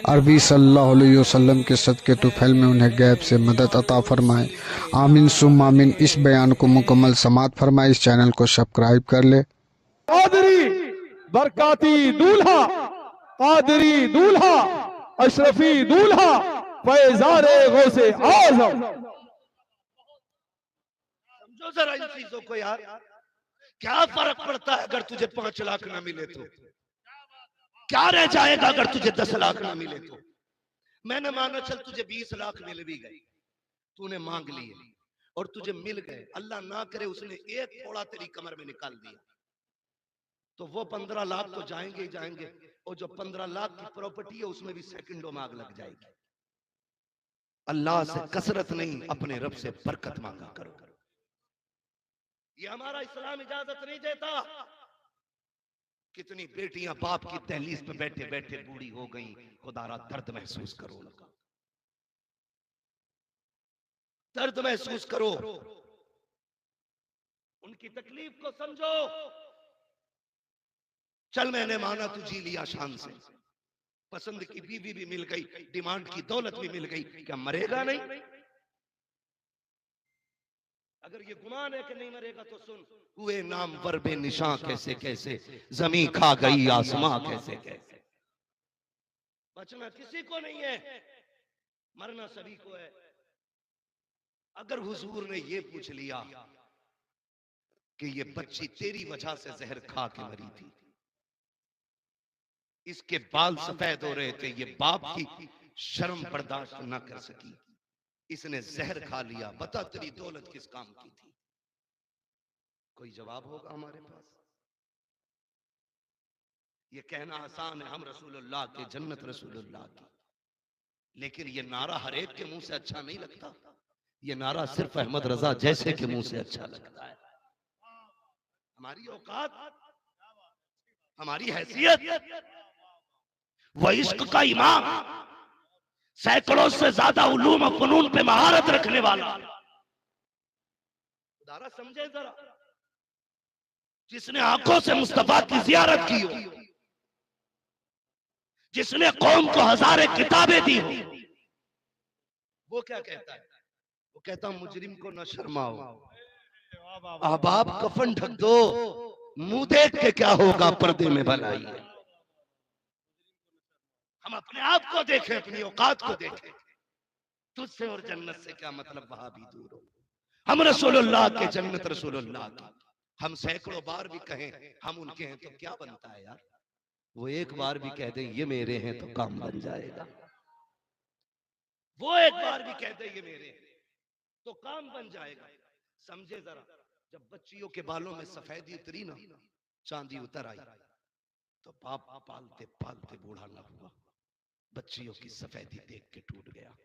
अरबी सल्लल्लाहु अलैहि वसल्लम के सदक़े तुफ़ैल में उन्हें गैब से मदद अता फ़रमाए। आमीन सुम्मा आमीन। इस बयान को मुकम्मल समात फरमाए। इस चैनल को सब्सक्राइब कर ले। कादरी बरकाती दूल्हा, कादरी दूल्हा, अशरफी दूल्हा, फैज़ारे गौसे आज़म। समझो जरा इन चीजों को यार, क्या फर्क पड़ता है अगर तुझे 5 लाख ना मिले तो? क्या रह जाएगा अगर तुझे 10 लाख ना मिले तो? मैंने माना चल तुझे 20 लाख मिल भी गए, तूने मांग लिए और तुझे मिल गए, अल्लाह ना करे उसने एक थोड़ा तेरी कमर में निकाल दिया, तो वो 15 लाख तो जाएंगे ही जाएंगे, और जो 15 लाख की प्रॉपर्टी है उसमें भी सेकंडों में आग लग जाएगी। अल्लाह से कसरत नहीं, अपने रब से बरकत मांगा करो। ये हमारा इस्लाम इजाजत नहीं देता। कितनी बेटियां बाप की दहलीज पे बैठे बैठे बूढ़ी हो गई, खुदारा दर्द महसूस करो, लगा दर्द महसूस करो, उनकी तकलीफ को समझो। चल मैंने माना तू जी लिया शान से, पसंद की बीवी भी मिल गई, डिमांड की दौलत भी मिल गई, क्या मरेगा नहीं? अगर ये गुमान है कि नहीं मरेगा तो सुन, हुए नाम वरबे निशां कैसे कैसे, जमीन खा गई आसमां कैसे कैसे। बचना किसी को नहीं है, मरना सभी को है। अगर हुजूर ने ये पूछ लिया कि ये बच्ची तेरी वजह से जहर खा के मरी थी, इसके बाल सफेद हो रहे थे, ये बाप की शर्म बर्दाश्त न कर सकी, इसने जहर खा लिया, बता तेरी दौलत किस काम की थी? कोई जवाब होगा हमारे पास? ये कहना आसान है, हम रसूलुल्लाह के, जन्नत रसूलुल्लाह की, लेकिन ये नारा हर एक के मुंह से अच्छा नहीं लगता। ये नारा सिर्फ अहमद रजा जैसे के मुंह से अच्छा लगता है। हमारी औकात, हमारी हैसियत, वह इश्क का इमाम, सैकड़ों से ज्यादा उलूम और फनून पे महारत रखने वाला, खुदारा समझे जरा, जिसने आंखों से मुस्तफा की जियारत की हो, जिसने कौम को हजारे किताबें दी हो, वो क्या कहता है? वो कहता मुजरिम को न शर्माओ, अहबाब कफन ढक दो, मुंह देख के क्या होगा पर्दे में भलाई है। हम अपने आप को देखें, अपनी औकात को देखें। तुझसे और जन्नत से क्या मतलब, वहां भी दूर हो। हम रसूलुल्लाह के, जन्नत रसूलुल्लाह की। हम सैकड़ों बार भी कहें हम उनके हैं तो क्या बनता है यार? वो एक बार भी कह दें ये मेरे हैं तो काम बन जाएगा। वो एक बार भी कह दें ये मेरे हैं तो काम बन जाएगा। समझे जरा, जब बच्चियों के बालों में सफेदी उतरी ना, चांदी उतर आई, तो बाप पालते पालते बूढ़ा ना हुआ, बच्चियों की सफेदी देख के टूट गया।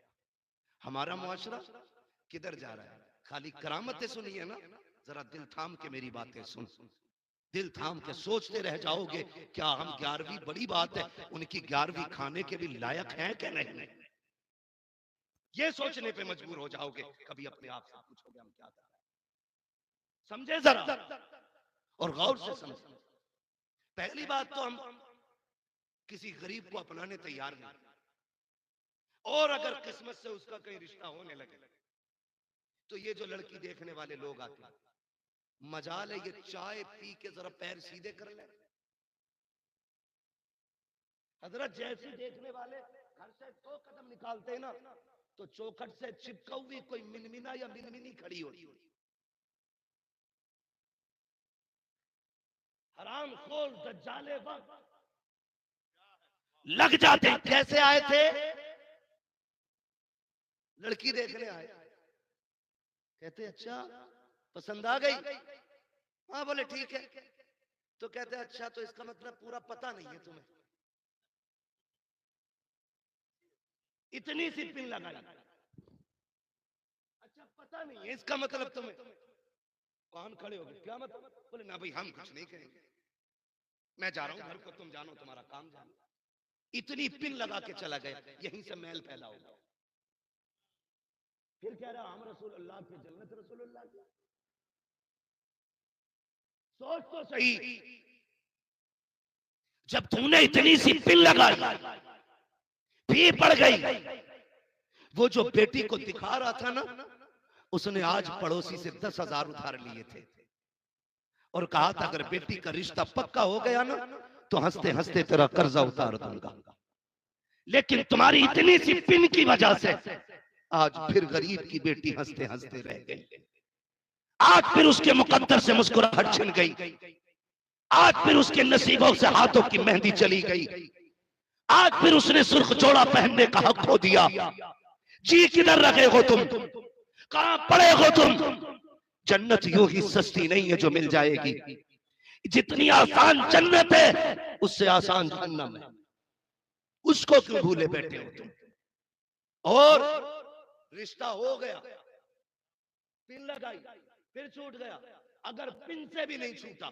हमारा मुआशरा किधर जा रहा है? खाली करामतें सुनिए ना, जरा दिल थाम के मेरी बातें सुन, दिल थाम के सोचते रह जाओगे क्या हम 11वीं बड़ी बात है, उनकी 11वीं खाने के भी लायक हैं कि नहीं? ये सोचने पे मजबूर हो जाओगे। कभी अपने आप से पूछोगे हम क्या कर रहे हैं? समझे जरा और गौर से समझे। पहली बात तो हम किसी गरीब को अपनाने तैयार नहीं, और अगर किस्मत से उसका कहीं रिश्ता होने लगे तो ये जो लड़की देखने वाले लोग आते हैं, मजाल है ये चाय पी के जरा पैर सीधे कर ले। हजरत जैसे देखने वाले घर से 2 कदम निकालते हैं ना, तो चौखट से चिपका हुई कोई मिनमिना या मिनमिनी खड़ी होती, हराम खोर दज्जाले वक्त लग जाते। कैसे आए थे? लड़की देखने आए, कहते अच्छा पसंद आ गई? हाँ बोले ठीक है। तो कहते अच्छा तो इसका मतलब पूरा पता नहीं है तुम्हें, इतनी सी पिन लगाई, अच्छा पता नहीं है इसका मतलब तुम्हें। कान खड़े हो गए, क्या मतलब? बोले ना भाई हम कुछ नहीं कहेंगे, मैं जा रहा हूं घर को, तुम जानो तुम्हारा काम जानो। इतनी पिन लगा के चला गया, यहीं से मैल फैला होगा। फिर कह रहा हम रसूलुल्लाह के, जन्नत रसूलुल्लाह की। सोच तो सही, जब तुमने इतनी सी पिन लगाई, फी पड़ गई, वो जो बेटी को दिखा रहा था ना, उसने आज पड़ोसी से 10,000 उधार लिए थे और कहा था अगर बेटी का रिश्ता पक्का हो गया ना तो हंसते हंसते तेरा कर्जा उतार दूंगा। लेकिन तुम्हारी इतनी सी पिन की वजह से आज फिर गरीब की बेटी हंसते हंसते रह गई। आज फिर उसके मुकद्दर से मुस्कुराहट छिन गई, आज फिर उसके नसीबों से हाथों की मेहंदी चली गई, आज फिर उसने सुर्ख जोड़ा पहनने का हक खो दिया। जी किधर रखे हो तुम, कहां पड़े हो तुम? जन्नत यूं ही सस्ती नहीं है जो मिल जाएगी। जितनी आसान जन्नत है उससे आसान जहन्नम है। उसको क्यों भूले बैठे हो तुम? और रिश्ता हो गया, पिन लगाई, फिर छूट गया। अगर पिन से भी नहीं छूटा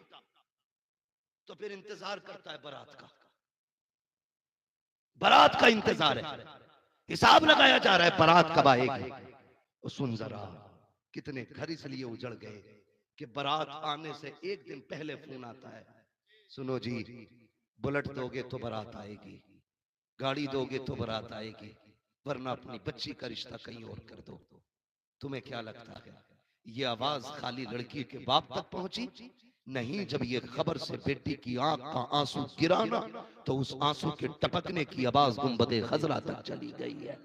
तो फिर इंतजार करता है बारात का। बारात का इंतजार है, हिसाब लगाया जा रहा है बारात कब आएगी। और सुन जरा, कितने घर इसलिए उजड़ गए कि बारात आने से एक दिन पहले फोन आता है, सुनो जी बुलेट दोगे तो बारात आएगी, गाड़ी दोगे तो बारात आएगी, वरना अपनी बच्ची का रिश्ता कहीं और कर दो। तुम्हें क्या लगता है ये आवाज खाली लड़की के बाप तक पहुंची? नहीं, जब ये खबर से बेटी की आंख का आंसू गिराना तो उस आंसू के टपकने की आवाज गुंबदे खजरा तक चली गई है,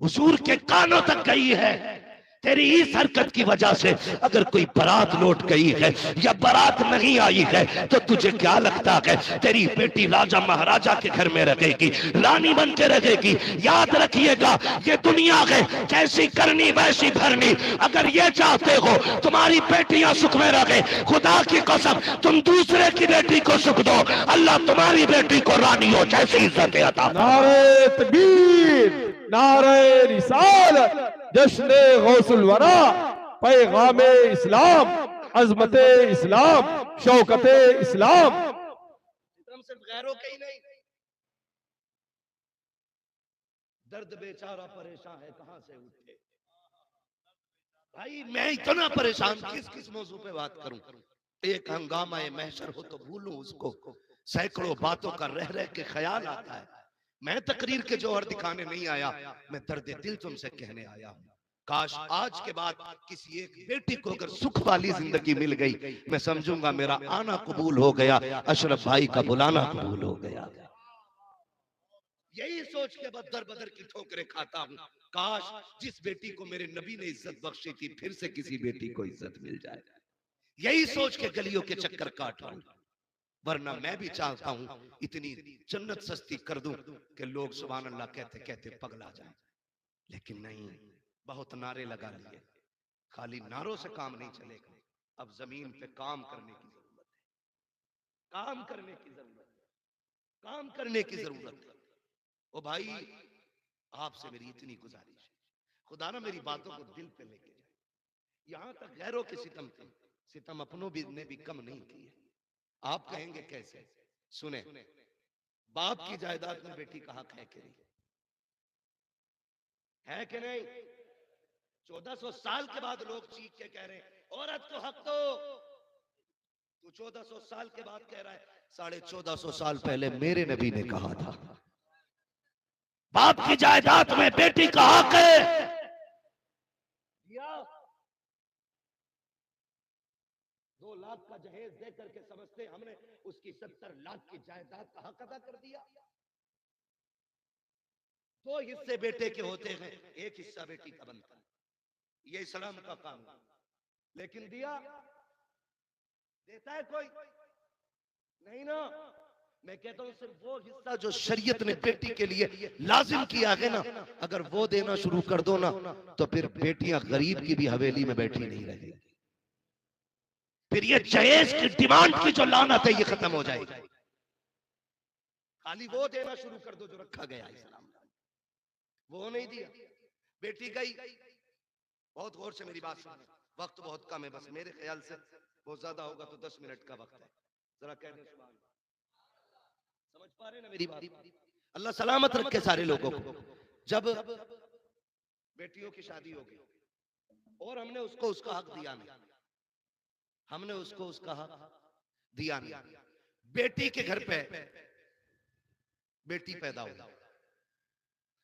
हुजूर के कानों तक गई है। तेरी इस हरकत की वजह से अगर कोई बारात लौट गई है या बारात नहीं आई है तो तुझे क्या लगता है तेरी बेटी राजा महाराजा के घर में रहेगी, रानी बन के रहेगी? याद रखिएगा ये दुनिया है जैसी करनी वैसी भरनी। अगर ये चाहते हो तुम्हारी बेटियां सुख में रहे, खुदा की कसम तुम दूसरे की बेटी को सुख दो, अल्लाह तुम्हारी बेटी को रानियों जैसी इज्जत अता। नारे तकबीर, नारे रिसालत, जश्न गौसुल वरा, पैगाम इस्लाम, अजमत इस्लाम, शौकत इस्लाम। हम सिर्फ गैरों के ही नहीं, दर्द बेचारा परेशान है कहां से उठे। भाई मैं इतना परेशान किस किस मौजू पे बात करूं? एक हंगामा महशर हो तो भूलूं उसको, सैकड़ों बातों का रह रह के ख्याल आता है। मैं तकरीर के जौहर दिखाने नहीं आया, मैं दर्द दिल तुमसे कहने आया हूं। काश आज के बाद किसी एक बेटी को अगर सुख वाली जिंदगी मिल गई, मैं समझूंगा मेरा आना कबूल हो गया, अशरफ भाई का बुलाना कबूल हो गया। यही सोच के बदर बदर की ठोकरें खाता हूँ। काश जिस बेटी को मेरे नबी ने इज्जत बख्शी थी फिर से किसी बेटी को इज्जत मिल जाए। यही सोच के गलियों के चक्कर काट रहा हूं, वरना मैं भी चाहता हूं इतनी जन्नत सस्ती कर दूं कि लोग सुभान अल्लाह कहते कहते पगला जाए। लेकिन नहीं, बहुत नारे लगा लिए, खाली नारों से काम नहीं चलेगा। अब जमीन पे काम करने की जरूरत है, काम करने की जरूरत है, काम करने की जरूरत है। ओ भाई आपसे मेरी इतनी गुजारिश है, खुदा ना मेरी बातों को दिल पे लेके जाए। यहां तक गैरों के सितम थे, सितम अपनों भी ने भी कम नहीं किए। आप कहेंगे कैसे? सुने, बाप की जायदाद में बेटी का हक है कि नहीं? है कि नहीं? 1400 साल के बाद लोग चीख के कह रहे हैं औरत को हक दो। तू 1400 साल के बाद कह रहा है, 1450 साल पहले मेरे नबी ने कहा था बाप की जायदाद में बेटी का हक है। 2 लाख का जहेज दे करके समझते हमने उसकी 70 लाख की जायदाद का हक अदा कर दिया। 2 हिस्से बेटे के होते हैं, 1 हिस्सा बेटी का बनता है, ये इस्लाम का कानून। लेकिन दिया देता है कोई नहीं ना। मैं कहता हूं सिर्फ वो हिस्सा जो शरीयत ने बेटी के लिए लाजिम किया है ना, अगर वो देना शुरू कर दो ना तो फिर बेटियां गरीब की भी हवेली में बैठी नहीं रहेगी। फिर ये जहेज की डिमांड की जो लानत है ये खत्म हो जाएगी। खाली वो देना शुरू कर दो जो रखा गया इस्लाम में। वो नहीं दिया, बेटी गई। बहुत गौर से मेरी बात सुनो, वक्त बहुत कम है, बस मेरे ख्याल से बहुत ज्यादा होगा तो 10 मिनट का वक्त है। जरा कहने सुभान अल्लाह, समझ पा रहे ना मेरी बात? अल्लाह सलामत रखे सारे लोगों को। जब बेटियों की शादी होगी और हमने उसको उसका हक दिया नहीं, हमने उसको उसका हक दिया नहीं, बेटी के घर पे बेटी पैदा हो,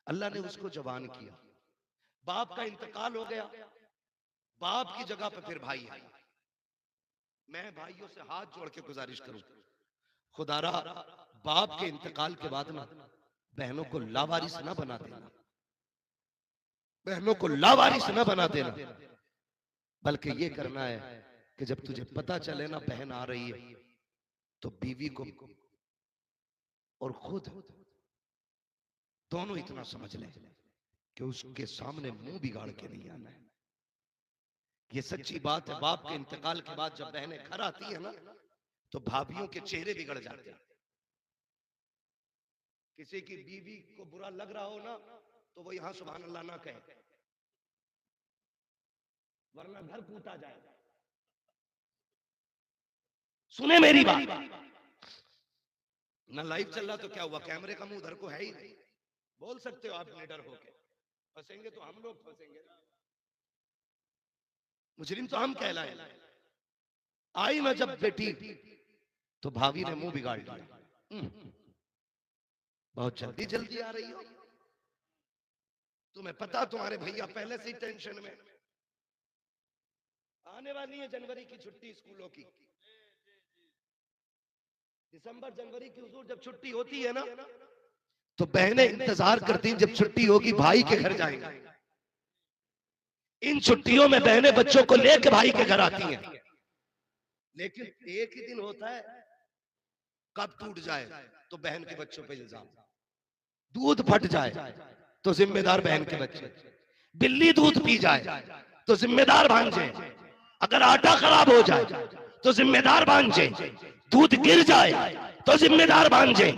अल्लाह ने उसको जवान किया, बाप का इंतकाल हो गया, बाप की जगह पे फिर भाई है। मैं भाइयों से हाथ जोड़ के गुजारिश करूं, खुदारा बाप के इंतकाल के बाद ना बहनों को लावारिस ना बना देना, बहनों को लावारिस ना बना देना। बल्कि ये करना है कि जब तुझे पता चले ना बहन आ रही है, तो बीवी को और खुद दोनों इतना समझ लें कि उसके सामने मुंह बिगाड़ के नहीं आना है। ये सच्ची बात है। बाप के इंतकाल के बाद जब बहनें घर आती है ना, तो भाभियों के चेहरे बिगड़ जाते हैं। किसी की बीवी को बुरा लग रहा हो ना, तो वो यहां सुभान अल्लाह ना कहे, वरना घर कूटा जाएगा। सुने मेरी बात। ना लाइव चल रहा तो क्या हुआ, कैमरे का मुंह उधर को है ही नहीं। बोल सकते हो आप निडर होके, फंसेंगे तो हम लोग फंसेंगे, मुजरिम तो हम कहलाए। आई ना जब बेटी, तो भाभी ने मुंह बिगाड़ दिया। बहुत जल्दी जल्दी आ रही हो, तुम्हें पता तुम्हारे भैया पहले से ही टेंशन में। आने वाली है जनवरी की छुट्टी स्कूलों की, दिसंबर जनवरी की हुजूर जब छुट्टी होती है ना, तो बहनें इंतजार करती हैं जब छुट्टी होगी भाई के घर जाएंगे। इन छुट्टियों में बहनें बच्चों को लेकर भाई के घर आती हैं, लेकिन एक ही दिन होता है कब टूट जाए तो बहन के बच्चों पे इल्जाम। दूध फट जाए तो जिम्मेदार बहन के बच्चे, बिल्ली दूध पी जाए तो जिम्मेदार भांजे, अगर आटा खराब हो जाए तो जिम्मेदार भांजे, दूध गिर जाए तो जिम्मेदार भांजे,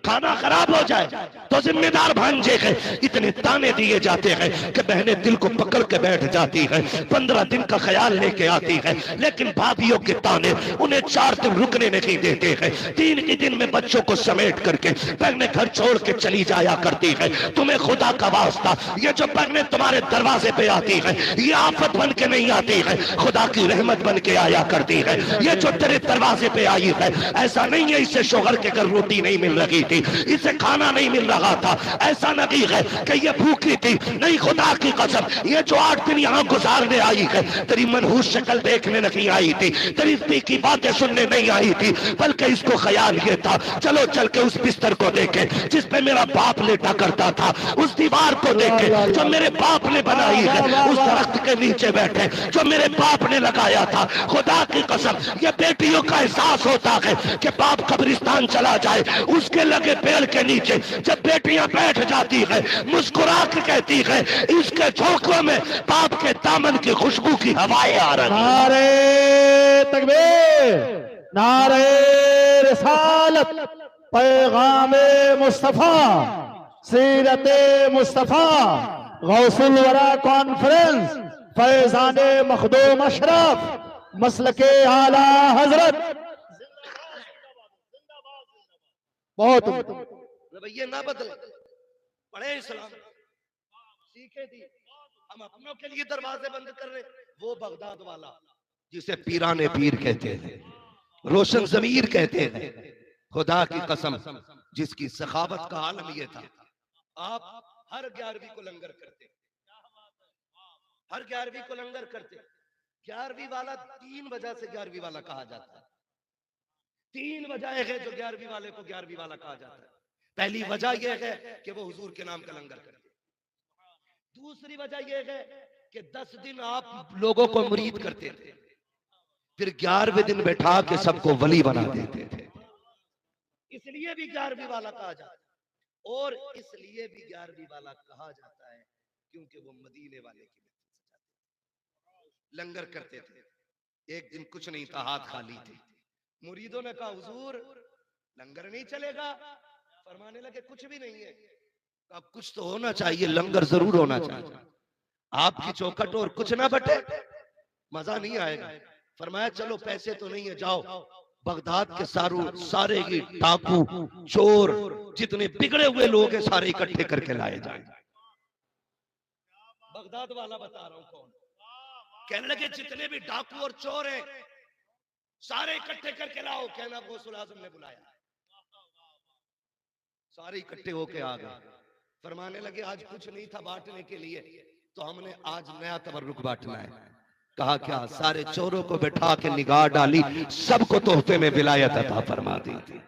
खाना खराब हो जाए तो जिम्मेदार भांजे है। इतने ताने दिए जाते हैं कि बहनें दिल को पकड़ के बैठ जाती है, 15 दिन का ख्याल लेके आती है, लेकिन भाभियों के ताने उन्हें 4 दिन रुकने नहीं देते हैं। 3 के दिन में बच्चों को समेट करके बहनें घर छोड़ के चली जाया करती है। तुम्हें खुदा का वास्ता, ये जो बहनें तुम्हारे दरवाजे पे आती है, ये आफत बन के नहीं आती है, खुदा की रहमत बन के आया करती है। ये जो तेरे दरवाजे पे आई है, ऐसा नहीं है इसे शोहर के घर रोटी नहीं मिल रही थी, इसे खाना नहीं मिल रहा था, ऐसा नहीं है कि ये भूखी थी। नहीं, खुदा की कसम, ये जो 8 दिन यहाँ गुजारने आई है, तेरी मनहूस शक्ल देखने नहीं आई थी, तेरी पी की बातें सुनने नहीं आई थी, बल्कि इसको ख्याल ये था चलो चल के उस बिस्तर को देखे जिस पे मेरा बाप लेटा करता था, उस दीवार को देखे जो मेरे बाप ने बनाई है, उस दरख्त के नीचे बैठे जो मेरे बाप ने लगाया था। खुदा की कसम, ये बेटियों का एहसास होता है कि बाप कब्रिस्तान चला जाए, उसके लगे पेड़ के नीचे जब बेटियां बैठ जाती है, मुस्कुरा के कहती है इसके झोंकों में बाप के दामन की खुशबू की हवाएं आ रही। नारे तकबीर, नारे रिसालत, पैगामे मुस्तफा, सीरते मुस्तफा, गौसुल वरा कॉन्फ्रेंस, फैजाने मखदूम अशरफ, मसलके आला हजरत। बहुत रवैये ना बदले, पढ़े इस्लाम, सीखे थी। हम अपनों के लिए दरवाजे बंद कर रहे। वो बगदाद वाला जिसे पीराने पीर कहते हैं, रोशन जमीर कहते हैं, खुदा की कसम जिसकी सखावत का आलम ये था। आप हर 11वीं को लंगर करते, हर 11वीं को लंगर करते। 11वीं वाला 3 वजह से 11वीं वाला कहा जाता है। 3 वजह है जो 11वीं वाले को 11वीं वाला कहा जाता है। पहली वजह यह है कि वो हुजूर के नाम का लंगर करते। दूसरी वजह यह है कि 10 दिन आप लोगों को मुरीद करते थे, फिर 11वें दिन बैठा के सबको वली बना देते थे। इसलिए भी 11वीं वाला कहा जाता है, और इसलिए भी 11वीं वाला कहा जाता है क्योंकि वो मदीने वाले की लंगर करते थे। एक दिन कुछ नहीं था, हाथ खाली थे। मुरीदों ने कहा हुजूर लंगर नहीं चलेगा, फरमाने लगे कुछ भी नहीं है। अब कुछ तो होना चाहिए, लंगर जरूर होना चाहिए। आपकी चौखट और कुछ ना बटे, मजा नहीं आएगा। फरमाया चलो पैसे तो नहीं है, जाओ बगदाद के सारे की डाकू चोर जितने बिगड़े हुए लोग हैं सारे इकट्ठे करके लाए जाए। बगदाद वाला बता रहा हूं कौन। कहने लगे जितने भी डाकू और चोर हैं सारे इकट्ठे करके लाओ। कहना गौसुल आजम ने बुलाया, सारे इकट्ठे होके आ गए। फरमाने लगे आज कुछ नहीं था बांटने के लिए, तो हमने आज नया तबर्रुक बांटना है। कहा क्या? सारे चोरों को बैठा के निगाह डाली, सबको तोहफे में विलायत अता फरमा दी थी,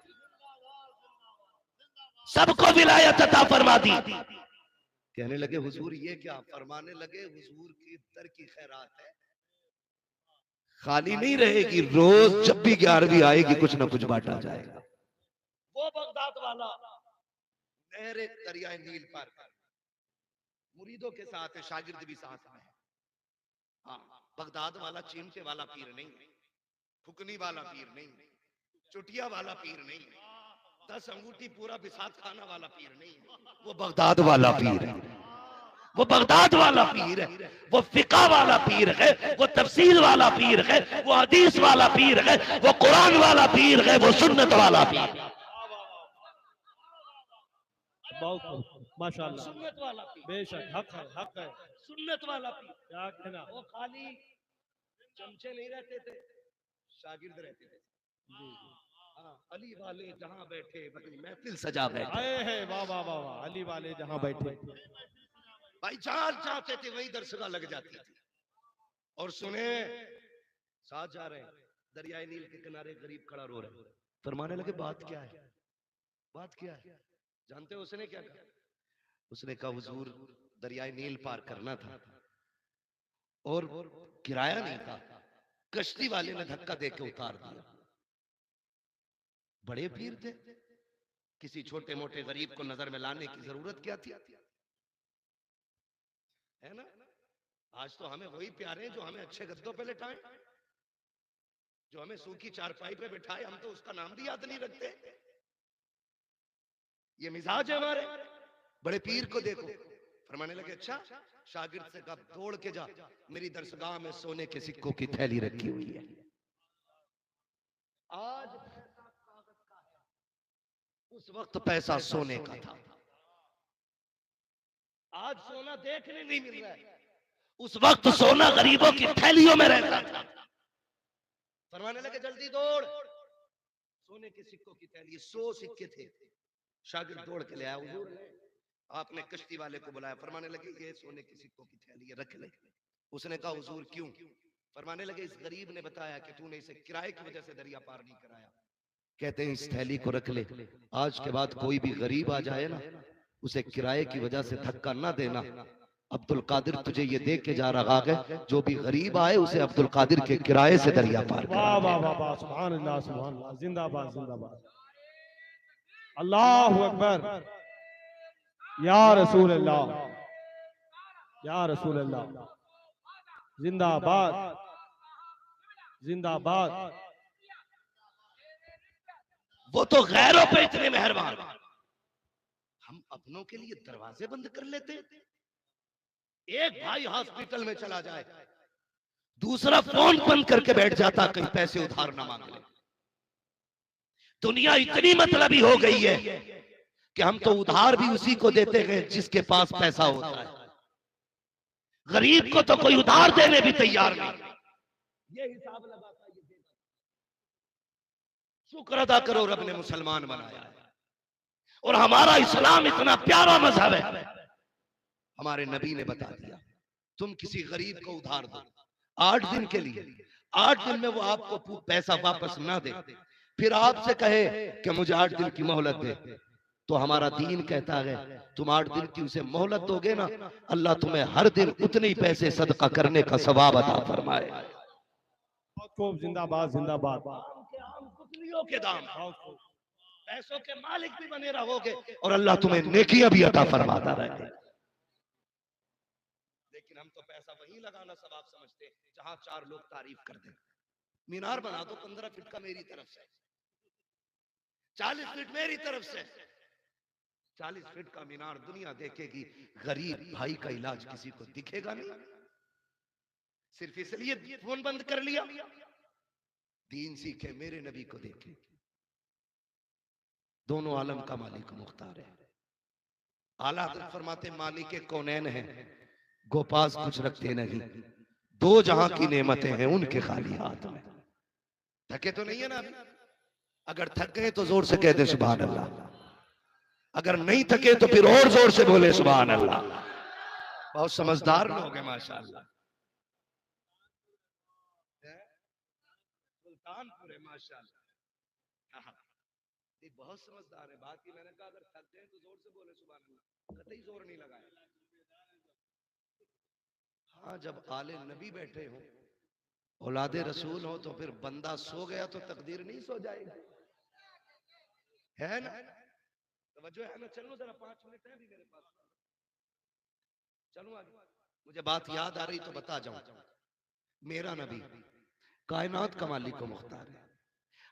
सबको विलायत अता फरमा दी। कहने लगे हुजूर ये क्या? फरमाने लगे हुजूर की दर की खैरात है, खाली नहीं रहेगी, रोज जब भी 11वीं आएगी कुछ ना कुछ बांटा जाएगा। वो बगदाद वाला नहरे दरियाए नील पार कर, मुरीदों के साथ है, शागिर्द भी साथ में है। हाँ, बगदाद वाला चिमटे वाला पीर नहीं, फुकनी वाला पीर नहीं, चुटिया वाला पीर नहीं, 10 अंगूठी पूरा बिसात खाना वाला पीर नहीं, वो बगदाद वाला पीर है। वो बगदाद वाला पीर है, वो फिका वाला पीर है, वो तफसीर वाला पीर है, वो हदीस वाला पीर है, वो कुरान वाला पीर है, वो सुन्नत वाला पीर है। बहुत माशाल्लाह, सुन्नत वाला पीर, बेशक हक है, हक है। सुन्नत वाला पीर। क्या कहना। वो खाली चमचे नहीं रहते थे, शागिर्द रहते थे। हाँ, अली वाले जहां बैठे वही महफिल सजा बैठे। आए हैं, वाह वाह वाह वाह, अली वाले जहां बैठे। भाई जहां चाहते थे वही दरसगाह लग जाती थी। और सुने, साथ जा रहे हैं, दरियाए नील के किनारे गरीब खड़ा रो रहे हैं, फरमाने लगे बात क्या है, बात क्या है। जानते हो उसने क्या कहा? उसने कहा हुजूर दरियाए नील पार करना था और किराया नहीं था, कश्ती वाले ने धक्का देके उतार दिया। बड़े पीर थे, किसी छोटे मोटे गरीब को नजर में लाने की जरूरत क्या थी, है ना। आज तो हमें वही प्यारे हैं जो हमें अच्छे गद्दों पे लिटाएं, जो हमें सूखी चारपाई पे बिठाए, हम तो उसका नाम भी याद नहीं रखते। ये मिजाज है हमारे। बड़े पीर को देखो, फरमाने लगे अच्छा, शागिर्द से कहा दौड़ के जा, मेरी दरसगाह में सोने के सिक्कों की थैली रखी हुई है। आज पैसा कागज का है, उस वक्त पैसा सोने का था। आज सोना देखने नहीं मिल रहा है, उस वक्त सोना गरीबों की थैलियों में रहता था। फरमाने लगे जल्दी दौड़, सोने के सिक्कों की थैली, 100 सिक्के थे। शागिर्द दौड़ के ले आया, हुजूर आपने कश्ती वाले को बुलाया। फरमाने लगे ये सोने के सिक्कों की थैली है, रख ले। उसने कहा हुजूर क्यों? फरमाने लगे इस गरीब ने बताया कि तूने इसे किराए की वजह से दरिया पार नहीं कराया। कहते हैं इस थैली को रख ले, आज के बाद कोई भी गरीब आ जाए ना, उसे किराए की वजह से धक्का ना देना। अब्दुल कादिर तुझे ये देख के जा रहा है, जो भी गरीब आए उसे अब्दुल कादिर के किराए से दरिया पार करा। वाह वाह वाह वाह, सुभान अल्लाह, सुभान अल्लाह, जिंदाबाद जिंदाबाद, अल्लाहु अकबर, या रसूल अल्लाह, या रसूल अल्लाह, जिंदाबाद जिंदाबाद। वो तो गैरों पे इतने मेहरबान, हम अपनों के लिए दरवाजे बंद कर लेते। एक भाई हॉस्पिटल में चला जाए, दूसरा फोन बंद करके बैठ जाता कहीं पैसे उधार ना मांग ले। दुनिया इतनी मतलबी हो गई है कि हम तो उधार भी उसी को देते हैं जिसके पास पैसा होता है, गरीब को तो कोई उधार देने भी तैयार नहीं। ये हिसाब लगाता है, ये देता। शुक्र अदा करो रब ने मुसलमान बनाया है, और हमारा इस्लाम इतना प्यारा मजहब है। हमारे नबी ने बता दिया तुम किसी गरीब को उधार दो 8 दिन के लिए, 8 दिन में वो आपको पैसा वापस ना दे, फिर आपसे कहे कि मुझे 8 दिन की मोहलत दे, तो हमारा दीन कहता है तुम 8 दिन की उसे मोहलत दोगे ना, अल्लाह तुम्हें हर दिन उतने ही पैसे सदका करने का सवाब अता फरमाए। खूब जिंदाबाद जिंदाबाद। के दाम, पैसों के मालिक भी बने रहोगे और अल्लाह तुम्हें नेकियां भी अता फरमाता रहेगा। लेकिन हम तो पैसा वहीं लगाना सवाब समझते हैं जहां 4 लोग तारीफ कर दें। मीनार बना दो 15 फीट का मेरी तरफ से, 40 फीट मेरी तरफ से, 40 फीट का मीनार दुनिया देखेगी, गरीब भाई का इलाज किसी को दिखेगा नहीं। सिर्फ इसलिए फोन बंद कर लिया। दीन सीखे, मेरे नबी को देखे, दोनों आलम का मालिक मुख्तार है। आला हज़रत फरमाते मालिक कौनैन है, गोपास कुछ रखते नहीं, 2 जहां की नेमतें हैं उनके खाली हाथ में। थके तो नहीं है ना? अगर थक गए तो जोर से कह दे सुभान अल्लाह, अगर नहीं थके तो फिर और जोर से बोले सुभान अल्लाह। बहुत समझदार लोग हैं माशाअल्लाह, सुल्तानपुर है माशाअल्लाह, बहुत समझदार है। बात ही मैंने कहा अगर थक गए तो जोर से बोले सुभान अल्लाह, कतई जोर नहीं लगाया। हाँ, जब आले नबी बैठे हो औलादे रसूल हो तो फिर बंदा सो गया तो तकदीर नहीं सो जाएगी, है ना? तवज्जो है ना? चलो जरा 5 मिनट है भी मेरे पास, चलो आगे। मुझे बात याद आ रही तो बता जाऊं। मेरा नबी कायनात का मालिक को मुख्तार है।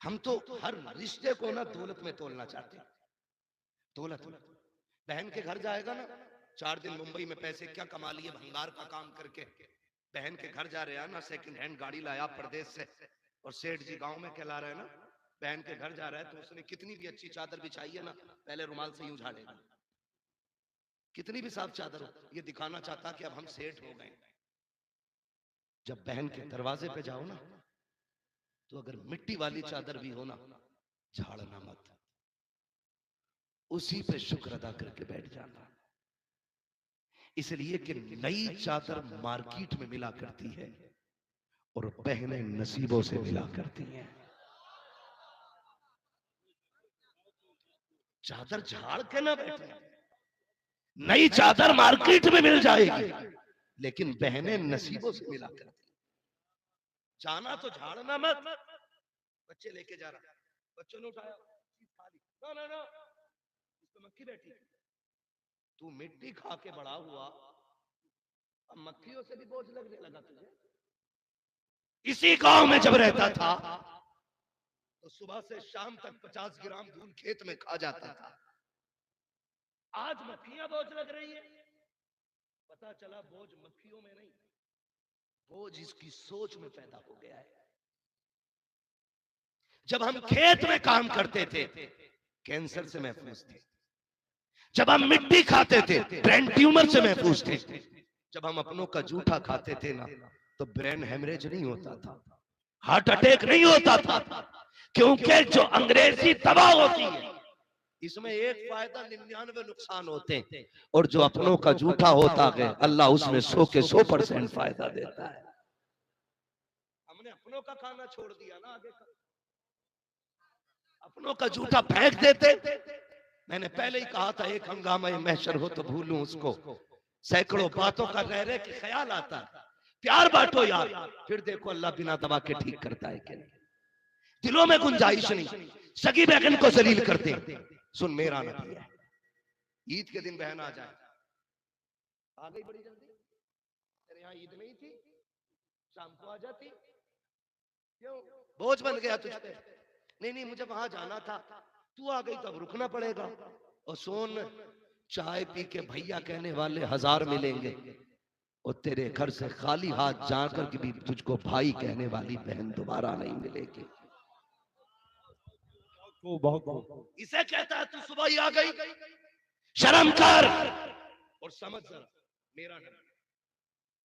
हम तो हर रिश्ते को ना दौलत में तोलना चाहते हैं। दौलत में बहन के घर जाएगा ना, 4 दिन मुंबई में पैसे क्या कमा लिए भंगार का काम करके, बहन के घर जा रहा है ना, सेकंड हैंड गाड़ी लाया प्रदेश से, और सेठ जी गांव में कहला रहे हैं ना, बहन के घर जा रहा है तो उसने कितनी भी अच्छी चादर बिछाई है ना, पहले रुमाल से यूं झाड़ेगा, कितनी भी साफ चादर हो, ये दिखाना चाहता कि अब हम सेठ हो गए। जब बहन के दरवाजे पे जाओ ना, तो अगर मिट्टी वाली चादर भी हो ना, झाड़ना मत, उसी पे शुक्र अदा करके बैठ जाना। इसलिए कि नई चादर मार्केट में मिला करती है और बहनें नसीबों से मिला करती हैं। चादर झाड़ के ना बैठे, नई चादर मार्केट में मिल जाएगी, लेकिन बहनें नसीबों से मिला करती। जाना तो झाड़ना मत। बच्चे लेके जा रहा, बच्चों ने उठाया, ना ना ना, इसमें मक्खी बैठी, तू मिट्टी खा के बड़ा हुआ, अब मक्खियों से भी बोझ लगने लगा तुझे। इसी गांव में जब रहता था तो सुबह से शाम तक 50 ग्राम धूल खेत में खा जाता था। आज मक्खियां बोझ लग रही है। पता चला बोझ मक्खियों में नहीं, बोझ इसकी सोच में पैदा हो गया है। जब हम खेत में काम करते थे, कैंसर से महफूज थे। जब हम मिट्टी खाते थे, ब्रेन ट्यूमर से महफूज थे। जब हम अपनों का जूठा खाते थे ना, तो ब्रेन हेमरेज नहीं होता था, हार्ट अटैक नहीं होता था, क्योंकि जो अंग्रेजी दवा होती है इसमें एक फायदा 99 नुकसान होते हैं, और जो अपनों का जूठा होता है अल्लाह उसमें 100 के 100% फायदा देता है। हमने अपनों का खाना छोड़ दिया ना, आगे का अपनों का जूठा फेंक देते। मैंने पहले ही कहा था, एक हंगामा महशर हो तो भूलूं उसको, सैकड़ों बातों का रह रहे कि ख्याल आता है। प्यार बांटो यार, फिर देखो अल्लाह बिना दवा के ठीक करता है कि नहीं। दिलों में गुंजाइश नहीं, सगी बहन को जलील करते हैं। सुन, मेरा नबी है, ईद के दिन बहन आ जाए, आ गई बड़ी जल्दी, तेरे यहाँ ईद नहीं थी, शाम को आ जाती, क्यों बोझ बन गया तुझ पे? नहीं नहीं, मुझे वहां जाना था, तू आ गई तो अब रुकना पड़ेगा। और सोन, चाय पी के भैया कहने वाले 1000 मिलेंगे, और तेरे घर से खाली हाथ जाकर के भी तुझको भाई कहने वाली बहन दोबारा नहीं मिलेगी। इसे कहता है तू सुबह ही आ गई, शर्म कर। और समझ जरा, मेरा नबी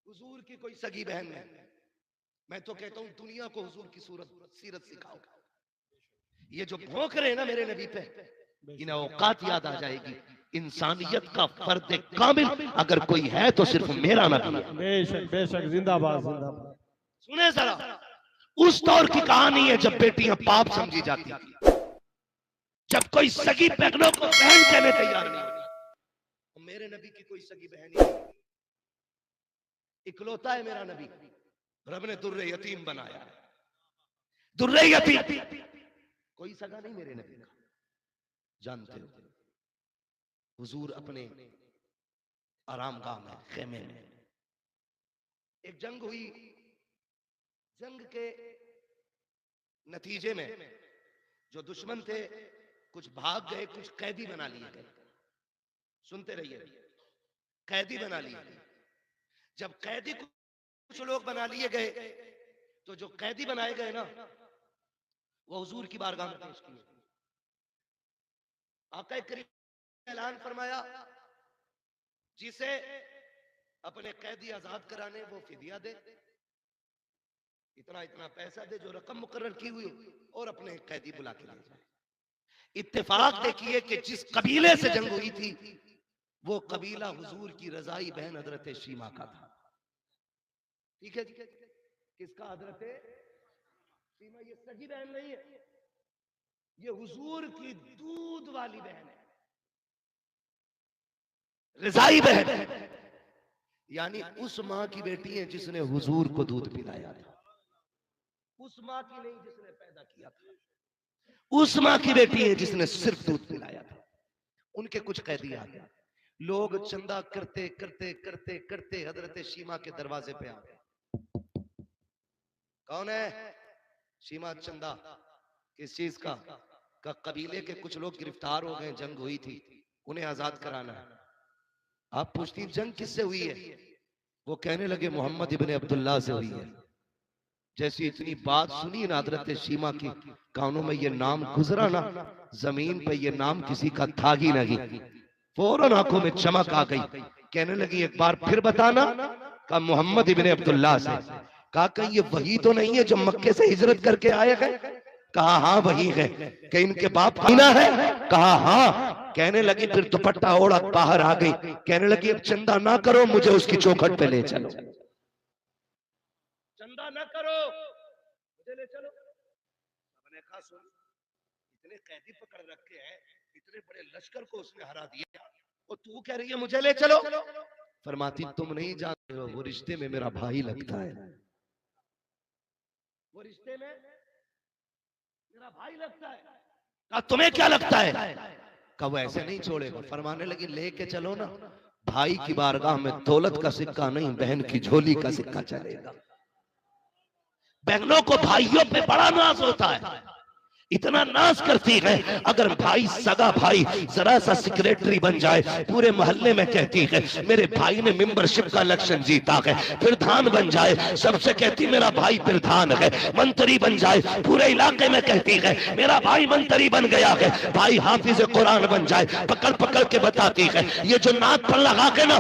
हुजूर की कोई सगी बहन नहीं। मैं तो कहता हूं दुनिया को हुजूर की सीरत सिखाओ। ये जो भौंक रहे हैं ना मेरे नबी पे, इन्हें औकात याद आ जाएगी। इंसानियत का फर्द कामिल अगर कोई है तो सिर्फ मेरा नबी है। बेशक बेशक, जिंदाबाद जिंदाबाद। सुने जरा, उस दौर की कहानी है जब बेटियां पाप समझी जाती थी, जब कोई सगी बहनों को बहन कहने तैयार नहीं होती। मेरे नबी की कोई सगी बहन ही नहीं, इकलौता है मेरा नबी। रब ने दुर्रे यतीम बनाया है, दुर्रे यतीम, कोई सगा नहीं मेरे नबी का। जानते हो हुजूर अपने आरामगाह में, खेमे में, एक जंग हुई। जंग के नतीजे में जो दुश्मन थे कुछ भाग गए, कुछ कैदी बना लिए गए। सुनते रहिए, कैदी बना लिए। जब कैदी कुछ लोग बना लिए गए, तो जो कैदी बनाए गए ना, वो हुजूर की बारगाह में पेश किए। आका करीम ने ऐलान फरमाया, जिसे अपने कैदी आजाद कराने वो फिदिया दे, इतना इतना पैसा दे जो रकम मुकर्रर की हुई, और अपने कैदी बुला के ले जाए। इत्तेफाक देखिए कि जिस कबीले से जंग हुई थी वो कबीला हुजूर की रजाई बहन हजरत शीमा का था। ठीक है, किसका? हजरत शीमा। ये सगी बहन नहीं है, ये हुजूर की दूध वाली बहन है, रजाई बहन, यानी उस मां की बेटी है जिसने हुजूर को दूध पिलाया था। उस माँ की नहीं जिसने पैदा किया था, उस माँ की बेटी है जिसने सिर्फ दूध पिलाया था। उनके कुछ कैदी आ गए, लोग चंदा करते करते करते करते हजरत शीमा के दरवाजे पे आ गए। कौन है? शीमा चंदा। किस चीज का? कबीले के कुछ लोग गिरफ्तार हो गए, जंग हुई थी, उन्हें आजाद कराना है। आप पूछती जंग किससे हुई है? वो कहने लगे मोहम्मद इब्ने अब्दुल्ला से हुई है। जैसी इतनी बात सुनी ना हजरत शीमा की कानों में ये नाम गुजरा ना, जमीन पे ये नाम किसी का था ही नहीं, फौरन आंखों में चमक आ गई। कहने लगी एक बार फिर बताना। कहा मोहम्मद इब्ने अब्दुल्ला से। कहा कहीं ये वही तो नहीं है जो मक्के से हिजरत करके आए हैं? कहा हाँ वही है। कहीं इनके बाप मीना है? कहा हाँ। कहने लगी फिर दुपट्टा ओढ़ बाहर आ गई। कहने लगी अब चंदा ना करो, मुझे उसकी चौखट पे ले चलो। चंदा ना करो, मुझे ले चलो। मैंने कहा सुन, इतने कैदी पकड़ रखे हैं, इतने बड़े लश्कर को उसने हरा दिया और तू कह रही है मुझे ले चलो। फरमाती तुम नहीं जानते हो, वो रिश्ते में मेरा भाई लगता है, वो रिश्ते में मेरा भाई लगता है। कहा तुम्हें क्या लगता है? कहा वो ऐसे नहीं छोड़ेगा। फरमाने लगी लेके चलो ना, भाई की बारगाह में दौलत का सिक्का नहीं, बहन की झोली का सिक्का चलेगा। बहनों को भाइयों पे बड़ा नाज होता है, इतना नाज करती है, अगर भाई सगा भाई जरा सा सेक्रेटरी बन जाए, पूरे मोहल्ले में कहती है मेरे भाई ने मेंबरशिप का इलेक्शन जीता है, प्रधान बन जाए सबसे कहती मेरा भाई प्रधान है, मंत्री बन जाए पूरे इलाके में कहती है मेरा भाई मंत्री बन गया है, भाई हाफिज कुरान बन जाए पकड़ पकड़ के बताती है ये जो नाक पर लगा के ना